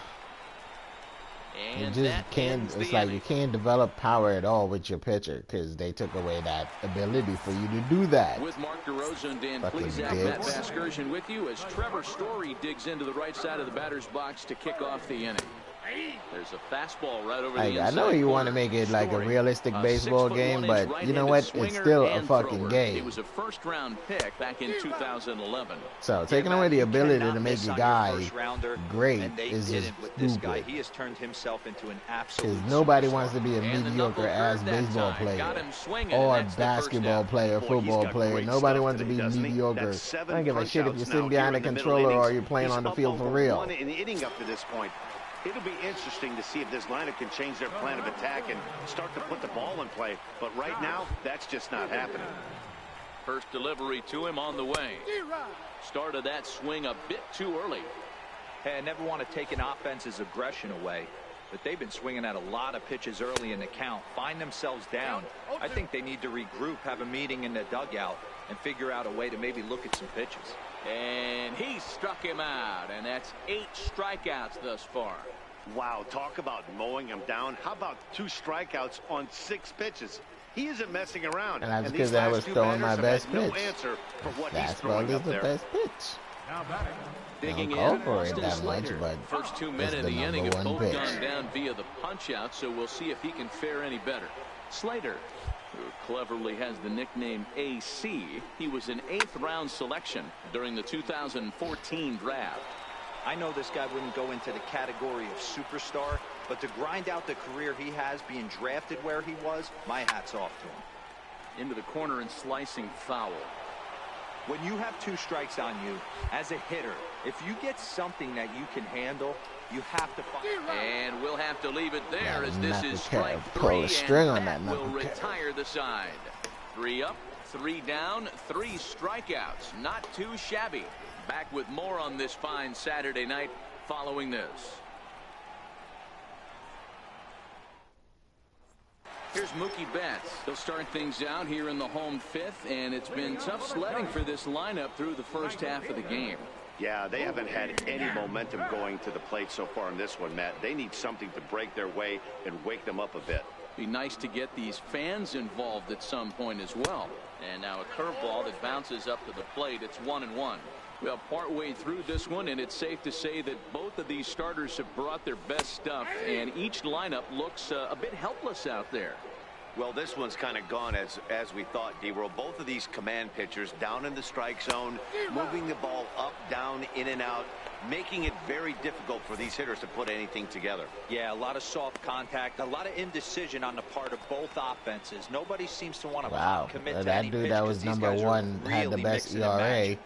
And you just can't, it's like you can't develop power at all with your pitcher because they took away that ability for you to do that. With Mark DeRosa and Dan Plesac, Matt Vasgersian with you as Trevor Story digs into the right side of the batter's box to kick off the inning. There's a fastball right over the inside. I know you want to make it like a realistic baseball game, but you know what? It's still a fucking game. It was a first-round pick back in 2011. So taking away the ability to make a guy great is just stupid. He has turned himself into an absolute. Because nobody wants to be a mediocre-ass baseball player or a basketball player, football player. Nobody wants to be mediocre. I don't give a shit if you're sitting behind a controller or you're playing on the field for real. In the inning up to this point. It'll be interesting to see if this lineup can change their plan of attack and start to put the ball in play. But right now, that's just not happening. First delivery to him on the way. Started that swing a bit too early. Hey, I never want to take an offense's aggression away, but they've been swinging at a lot of pitches early in the count. Find themselves down. I think they need to regroup, have a meeting in the dugout, and figure out a way to maybe look at some pitches. And he struck him out, and that's 8 strikeouts thus far. Wow, talk about mowing him down. How about 2 strikeouts on 6 pitches? He isn't messing around. And that's because I was throwing my best pitch. Fastball is the best pitch. Digging in, Austin Slater. First 2 men in the inning have both gone down via the punch-out, so we'll see if he can fare any better. Slater, who cleverly has the nickname AC, he was an 8th-round selection during the 2014 draft. I know this guy wouldn't go into the category of superstar, but to grind out the career he has being drafted where he was, my hat's off to him. Into the corner and slicing foul. When you have 2 strikes on you, as a hitter, if you get something that you can handle, you have to find. And we'll have to leave it there as this is strike 3, pull a string on that will retire the side. 3 up, 3 down, 3 strikeouts. Not too shabby. Back with more on this fine Saturday night following this. Here's Mookie Betts. They'll start things out here in the home fifth, and it's been tough sledding for this lineup through the first half of the game. Yeah, they haven't had any momentum going to the plate so far in this one, Matt. They need something to break their way and wake them up a bit. Be nice to get these fans involved at some point as well. And now a curveball that bounces up to the plate. It's 1-1. Well, partway through this one, and it's safe to say that both of these starters have brought their best stuff, and each lineup looks a bit helpless out there. Well, this one's kind of gone as we thought, D-Roll. Both of these command pitchers down in the strike zone, moving the ball up, down, in and out, making it very difficult for these hitters to put anything together. Yeah, a lot of soft contact, a lot of indecision on the part of both offenses. Nobody seems to want to commit to any pitch. That dude that was number one had the best ERA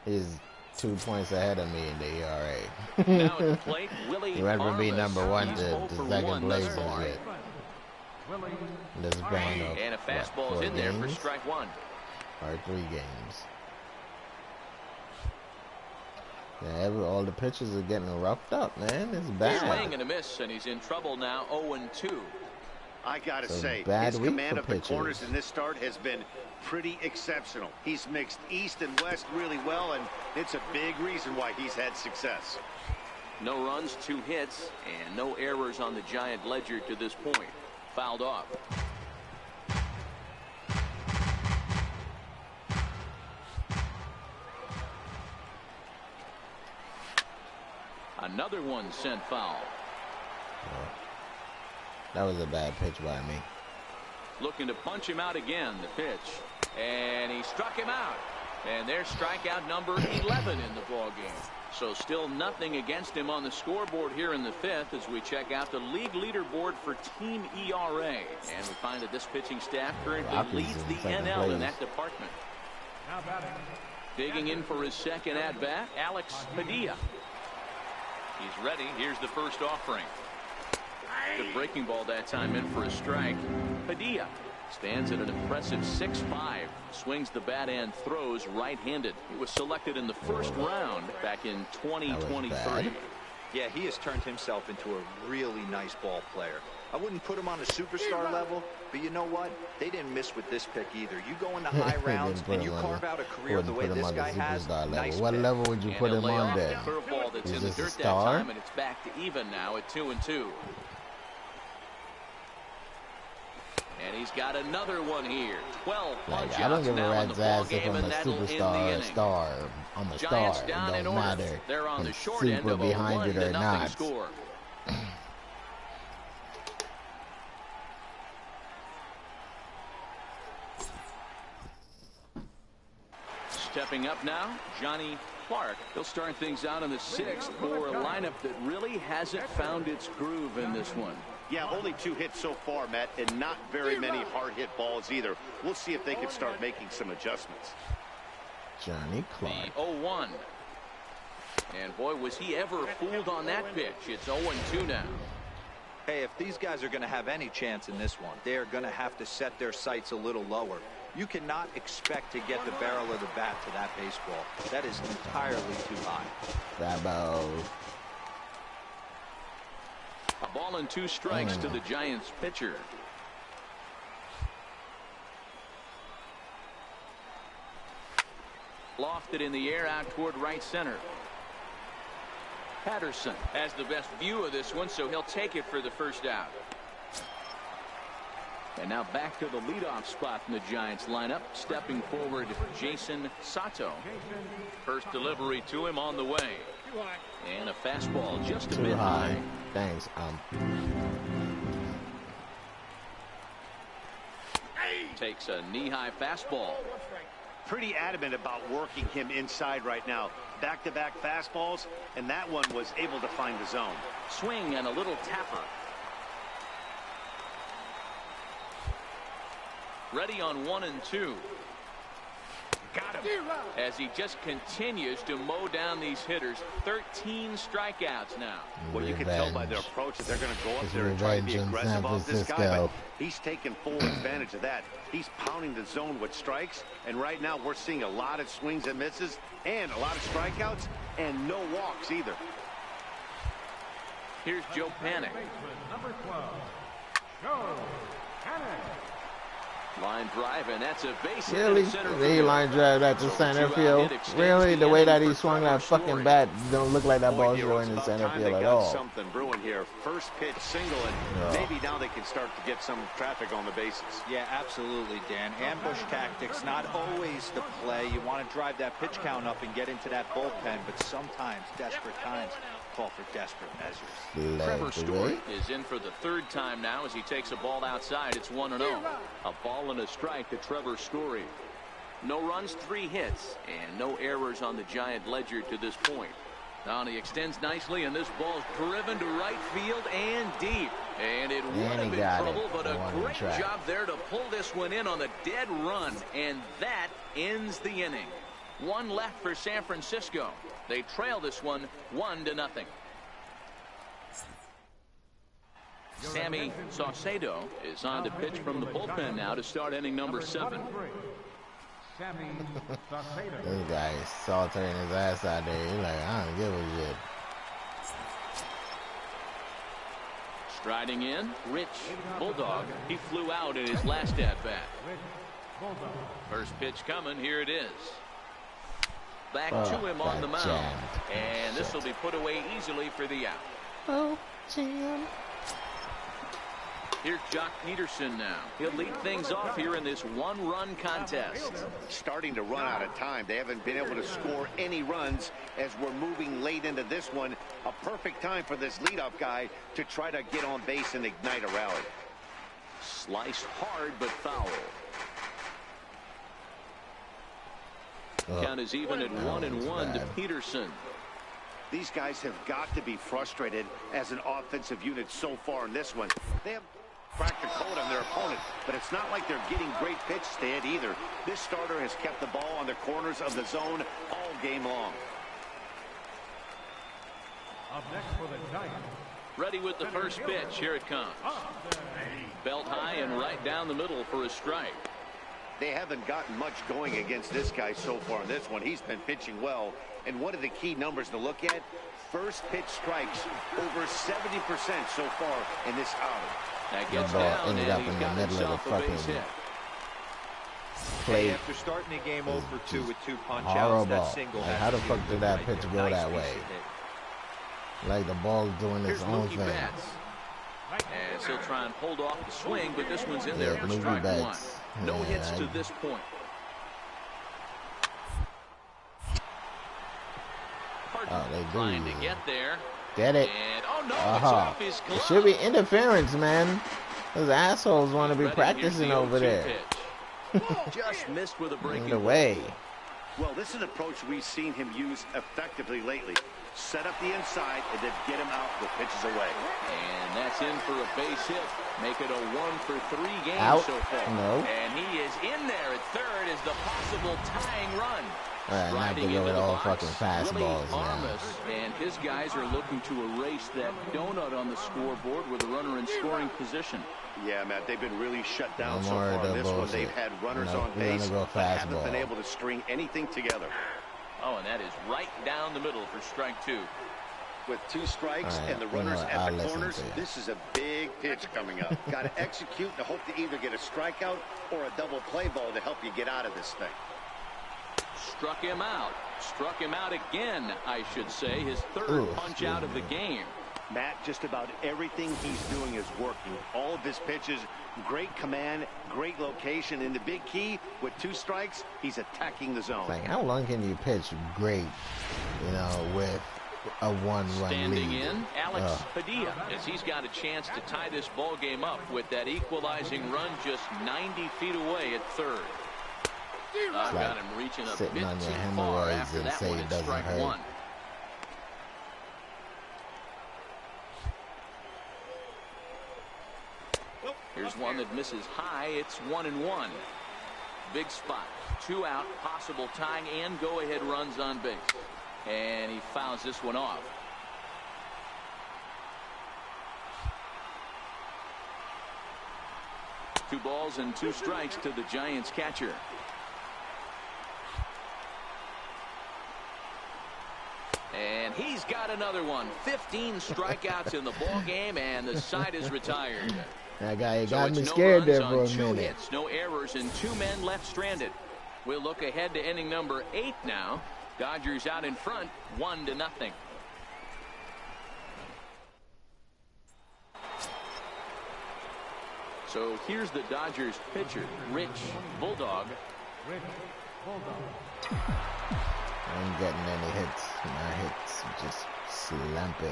is 2 points ahead of me in the ERA. Now at the plate, Willie he went from being number one He's to second place in it. This is going up, and a fastball's in there for strike one. Or 3 games. Yeah, all the pitches are getting roughed up, man. It's bad. Swing and a miss, and he's in trouble now. 0-2. I gotta say, his command of the corners in this start has been pretty exceptional. He's mixed east and west really well, and it's a big reason why he's had success. No runs, 2 hits, and no errors on the Giant ledger to this point. Fouled off. Another one sent foul. That was a bad pitch by me. Looking to punch him out again, the pitch. And he struck him out. And there's strikeout number 11 in the ballgame. So still nothing against him on the scoreboard here in the fifth as we check out the league leaderboard for team ERA. And we find that this pitching staff currently leads the NL in that department. Digging in for his second at-bat, Alex Padilla. He's ready. Here's the first offering. Good breaking ball that time in for a strike. Padilla stands at an impressive 6'5". Swings the bat and throws right-handed. He was selected in the first round back in 2023. Yeah, he has turned himself into a really nice ball player. I wouldn't put him on a superstar level, but you know what? They didn't miss with this pick either. You go into high rounds and you carve out a career the way this guy has. Nice what level would you put him on then? Curveball that's in the dirt that time, and it's back to even now at 2-2. And he's got another one here. 12 punch I don't give a rat's ass if game, I'm a superstar or a star. I'm a star. It don't matter. They're on the short super end of behind it or not. Score. Stepping up now, Johnny Clark. He'll start things out in the 6th for a lineup that really hasn't found its groove in this one. Yeah, only 2 hits so far, Matt, and not very many hard-hit balls either. We'll see if they can start making some adjustments. Johnny Clark. The 0-1. And boy, was he ever fooled on that pitch. It's 0-2 now. Hey, if these guys are going to have any chance in this one, they are going to have to set their sights a little lower. You cannot expect to get the barrel of the bat to that baseball. That is entirely too high. Bravo. A ball and 2 strikes to the Giants pitcher. Lofted in the air out toward right center. Patterson has the best view of this one, so he'll take it for the first out. And now back to the leadoff spot in the Giants lineup. Stepping forward, Jason Sato. First delivery to him on the way. And a fastball just a bit high. Thanks. Takes a knee-high fastball. Pretty adamant about working him inside right now. Back-to-back fastballs, and that one was able to find the zone. Swing and a little tapper. Ready on 1-2. Got him. As he just continues to mow down these hitters. 13 strikeouts now. Well, you can tell by their approach that they're going to go up there and try to be aggressive off this guy. But he's taking full advantage of that. He's pounding the zone with strikes. And right now we're seeing a lot of swings and misses and a lot of strikeouts and no walks either. Here's Joe Panik. Line drive, and that's a base hit. Really? He line drive that to center field? Really? The way that he swung that fucking bat don't look like that ball's going in center field at all. Something brewing here. First pitch single, and maybe now they can start to get some traffic on the bases. Yeah, absolutely, Dan. Ambush tactics, not always the play. You want to drive that pitch count up and get into that bullpen, but sometimes desperate times call for desperate measures. Trevor Story is in for the third time now as he takes a ball outside. It's 1-0. A ball and a strike to Trevor Story. No runs, 3 hits, and no errors on the Giant ledger to this point. Now he extends nicely, and this ball's driven to right field and deep. And it would have been trouble, but a great job there to pull this one in on the dead run. And that ends the inning. 1 left for San Francisco. They trail this one 1-0. Sammy Saucedo is on to pitch from the bullpen now to start inning number 7. This guy is saltering his ass out there. He's like, I don't give a shit. Striding in, Rich Bulldog. He flew out in his last at-bat. First pitch coming. Here it is. Back to him on the mound. And this will be put away easily for the out. Oh, jam. Here's Jock Peterson now. He'll lead things off here in this 1-run contest. Starting to run out of time. They haven't been able to score any runs as we're moving late into this one. A perfect time for this leadoff guy to try to get on base and ignite a rally. Sliced hard but foul. Count is even at 1-1 to Peterson. These guys have got to be frustrated as an offensive unit so far in this one. They have cracked the code on their opponent, but it's not like they're getting great pitches to hit either. This starter has kept the ball on the corners of the zone all game long. Up next for the Giants. Ready with the first pitch. Here it comes. Belt high and right down the middle for a strike. They haven't gotten much going against this guy so far in this one. He's been pitching well. And one of the key numbers to look at, first pitch strikes over 70% so far in this outing. That gets down, ended up in the middle of the fucking plate. After starting the game 0-2 with 2 punch outs, horrible. that single Like, how the fuck did that pitch go that way? Like the ball's doing its own thing. And he'll try and hold off the swing, but this one's in there for strike 1. No hits to this point. They trying to get there. Get it. And, oh no, it's off his glove. It should be interference, man. Those assholes want to be practicing over there. Just missed with a breaking in the way. Well, this is an approach we've seen him use effectively lately. Set up the inside and then get him out with pitches away. And that's in for a base hit. Make it a 1-for-3 game so far. No. And he is in there at third as the possible tying run. Not to go with all fucking fastballs now. And his guys are looking to erase that donut on the scoreboard with a runner in scoring position. Yeah, Matt, they've been really shut down so far in this one. They've had runners on base, but haven't been able to string anything together. Oh, and that is right down the middle for strike 2. With 2 strikes and the runners at the corners, this is a big pitch coming up. Got to execute and hope to either get a strikeout or a double play ball to help you get out of this thing. Struck him out. Struck him out again, I should say. His third punch out of the game. Matt, just about everything he's doing is working. All of his pitches, great command, great location. And the big key, with 2 strikes, he's attacking the zone. Like, how long can you pitch great, you know, with a 1-run lead? Standing in, Alex Padilla, as he's got a chance to tie this ball game up with that equalizing run just 90 feet away at third. Like got him reaching a sitting bit on your too far hemorrhoids after and that say one. it doesn't Strike hurt. 1. Here's one that misses high. It's 1-1. Big spot. 2 out, possible tying and go-ahead runs on base. And he fouls this one off. Two balls and 2 strikes to the Giants catcher. And he's got another one. 15 strikeouts in the ball game, and the side is retired. That guy got me scared there for a minute. Hits, no errors, and 2 men left stranded. We'll look ahead to inning number 8 now. Dodgers out in front, 1-0. So here's the Dodgers pitcher, Rich Bulldog. Rich Bulldog. I ain't getting any hits. My hits just slumping.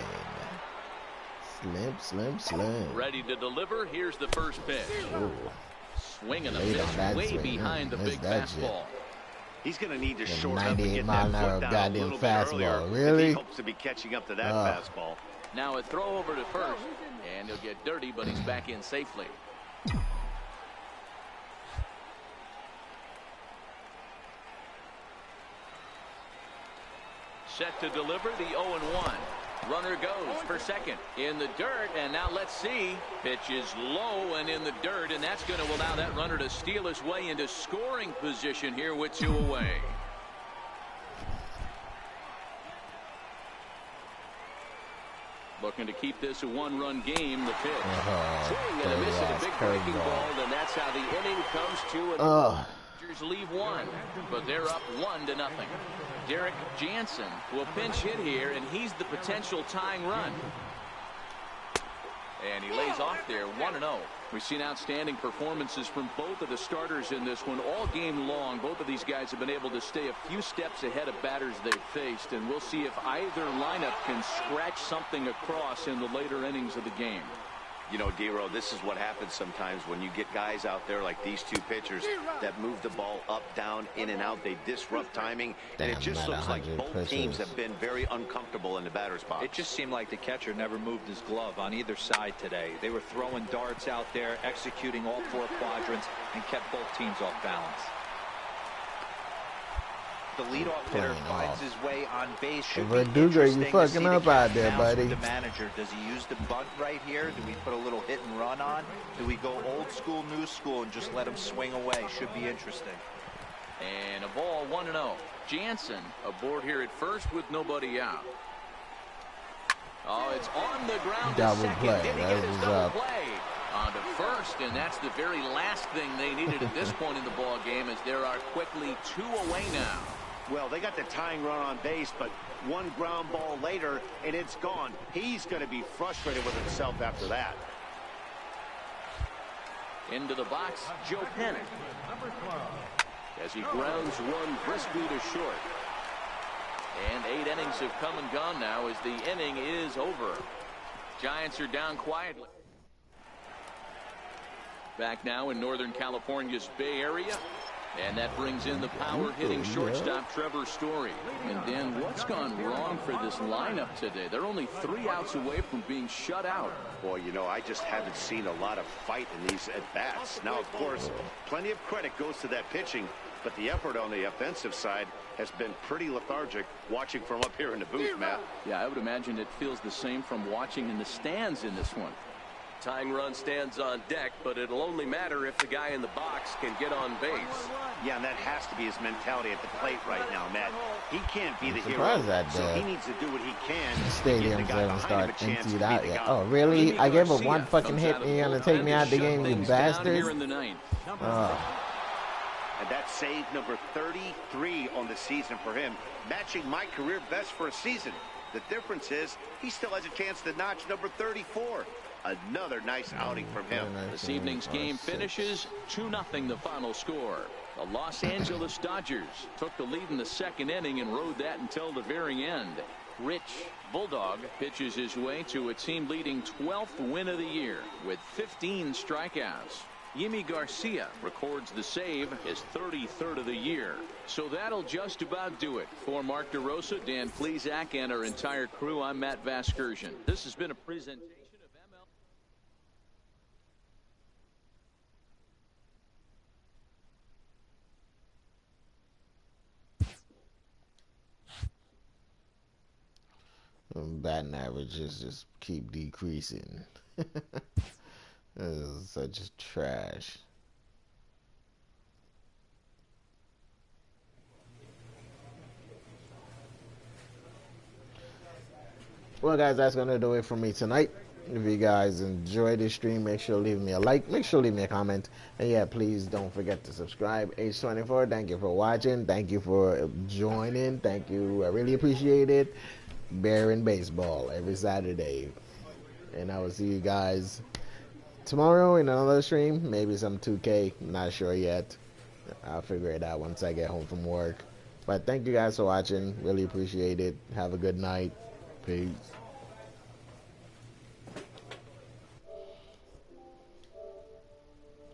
Slim. Ready to deliver. Here's the first pitch. Ooh. Swinging a miss way behind the big fastball. He's going to need to short up and get 98 mile an hour goddamn fastball. Really? He hopes to be catching up to that fastball. Now a throw over to first, and he'll get dirty, but he's back in safely. Set to deliver the 0-1. Runner goes for second in the dirt, and now let's see. Pitch is low and in the dirt, and that's going to allow that runner to steal his way into scoring position here with 2 away. Looking to keep this a 1-run game. The pitch. Swing and a miss at a big breaking ball, and that's how the inning comes to an leave 1, but they're up 1-0. Derek Jansen will pinch hit here, and he's the potential tying run. And he lays off there, 1-0. We've seen outstanding performances from both of the starters in this one all game long. Both of these guys have been able to stay a few steps ahead of batters they've faced, and we'll see if either lineup can scratch something across in the later innings of the game. You know, D-Row, this is what happens sometimes when you get guys out there like these 2 pitchers that move the ball up, down, in and out. They disrupt timing, and it just looks like both teams have been very uncomfortable in the batter's box. It just seemed like the catcher never moved his glove on either side today. They were throwing darts out there, executing all 4 quadrants, and kept both teams off balance. The leadoff hitter finds his way on base. Should be interesting you fucking up out there, buddy. The manager, does he use the bunt right here? Do we put a little hit and run on? Do we go old school, new school, and just let him swing away? Should be interesting. And a ball, 1-0. Jansen aboard here at first with nobody out. Oh, it's on the ground. Double play. Did he get his double play? On to first, and that's the very last thing they needed at this point in the ball game, as there are quickly 2 away now. Well, they got the tying run on base, but 1 ground ball later, and it's gone. He's going to be frustrated with himself after that. Into the box, Joe Pennick. As he grounds 1 briskly to short. And 8 innings have come and gone now as the inning is over. Giants are down quietly. Back now in Northern California's Bay Area. And that brings in the power-hitting shortstop Trevor Story. And Dan, what's gone wrong for this lineup today? They're only 3 outs away from being shut out. Boy, you know, I just haven't seen a lot of fight in these at-bats. Now, of course, plenty of credit goes to that pitching, but the effort on the offensive side has been pretty lethargic watching from up here in the booth, Matt. Yeah, I would imagine it feels the same from watching in the stands in this one. Tying run stands on deck, but it'll only matter if the guy in the box can get on base. Yeah, and that has to be his mentality at the plate right now, Matt. He can't be the hero, so he needs to do what he can. Stadiums haven't started emptied out yet. Oh, really? I gave up 1 fucking hit and you're going to take me out the game, you bastard? And that's save number 33 on the season for him, matching my career best for a season. The difference is he still has a chance to notch number 34. Another nice outing from him. This evening's game finishes 2-0 the final score. The Los Angeles Dodgers took the lead in the 2nd inning and rode that until the very end. Rich Bulldog pitches his way to a team-leading 12th win of the year with 15 strikeouts. Yimi Garcia records the save, his 33rd of the year. So that'll just about do it. For Mark DeRosa, Dan Plesac, and our entire crew, I'm Matt Vasgersian. This has been a presentation batting averages just keep decreasing. This is such trash. Well, guys, that's gonna do it for me tonight. If you guys enjoyed this stream, make sure to leave me a like, make sure to leave me a comment, and yeah, please don't forget to subscribe. H24, thank you for watching, thank you for joining, thank you, I really appreciate it. Bear in Baseball every Saturday, and I will see you guys tomorrow in another stream, maybe some 2K, not sure yet. I'll figure it out once I get home from work. But thank you guys for watching, really appreciate it. Have a good night. Peace.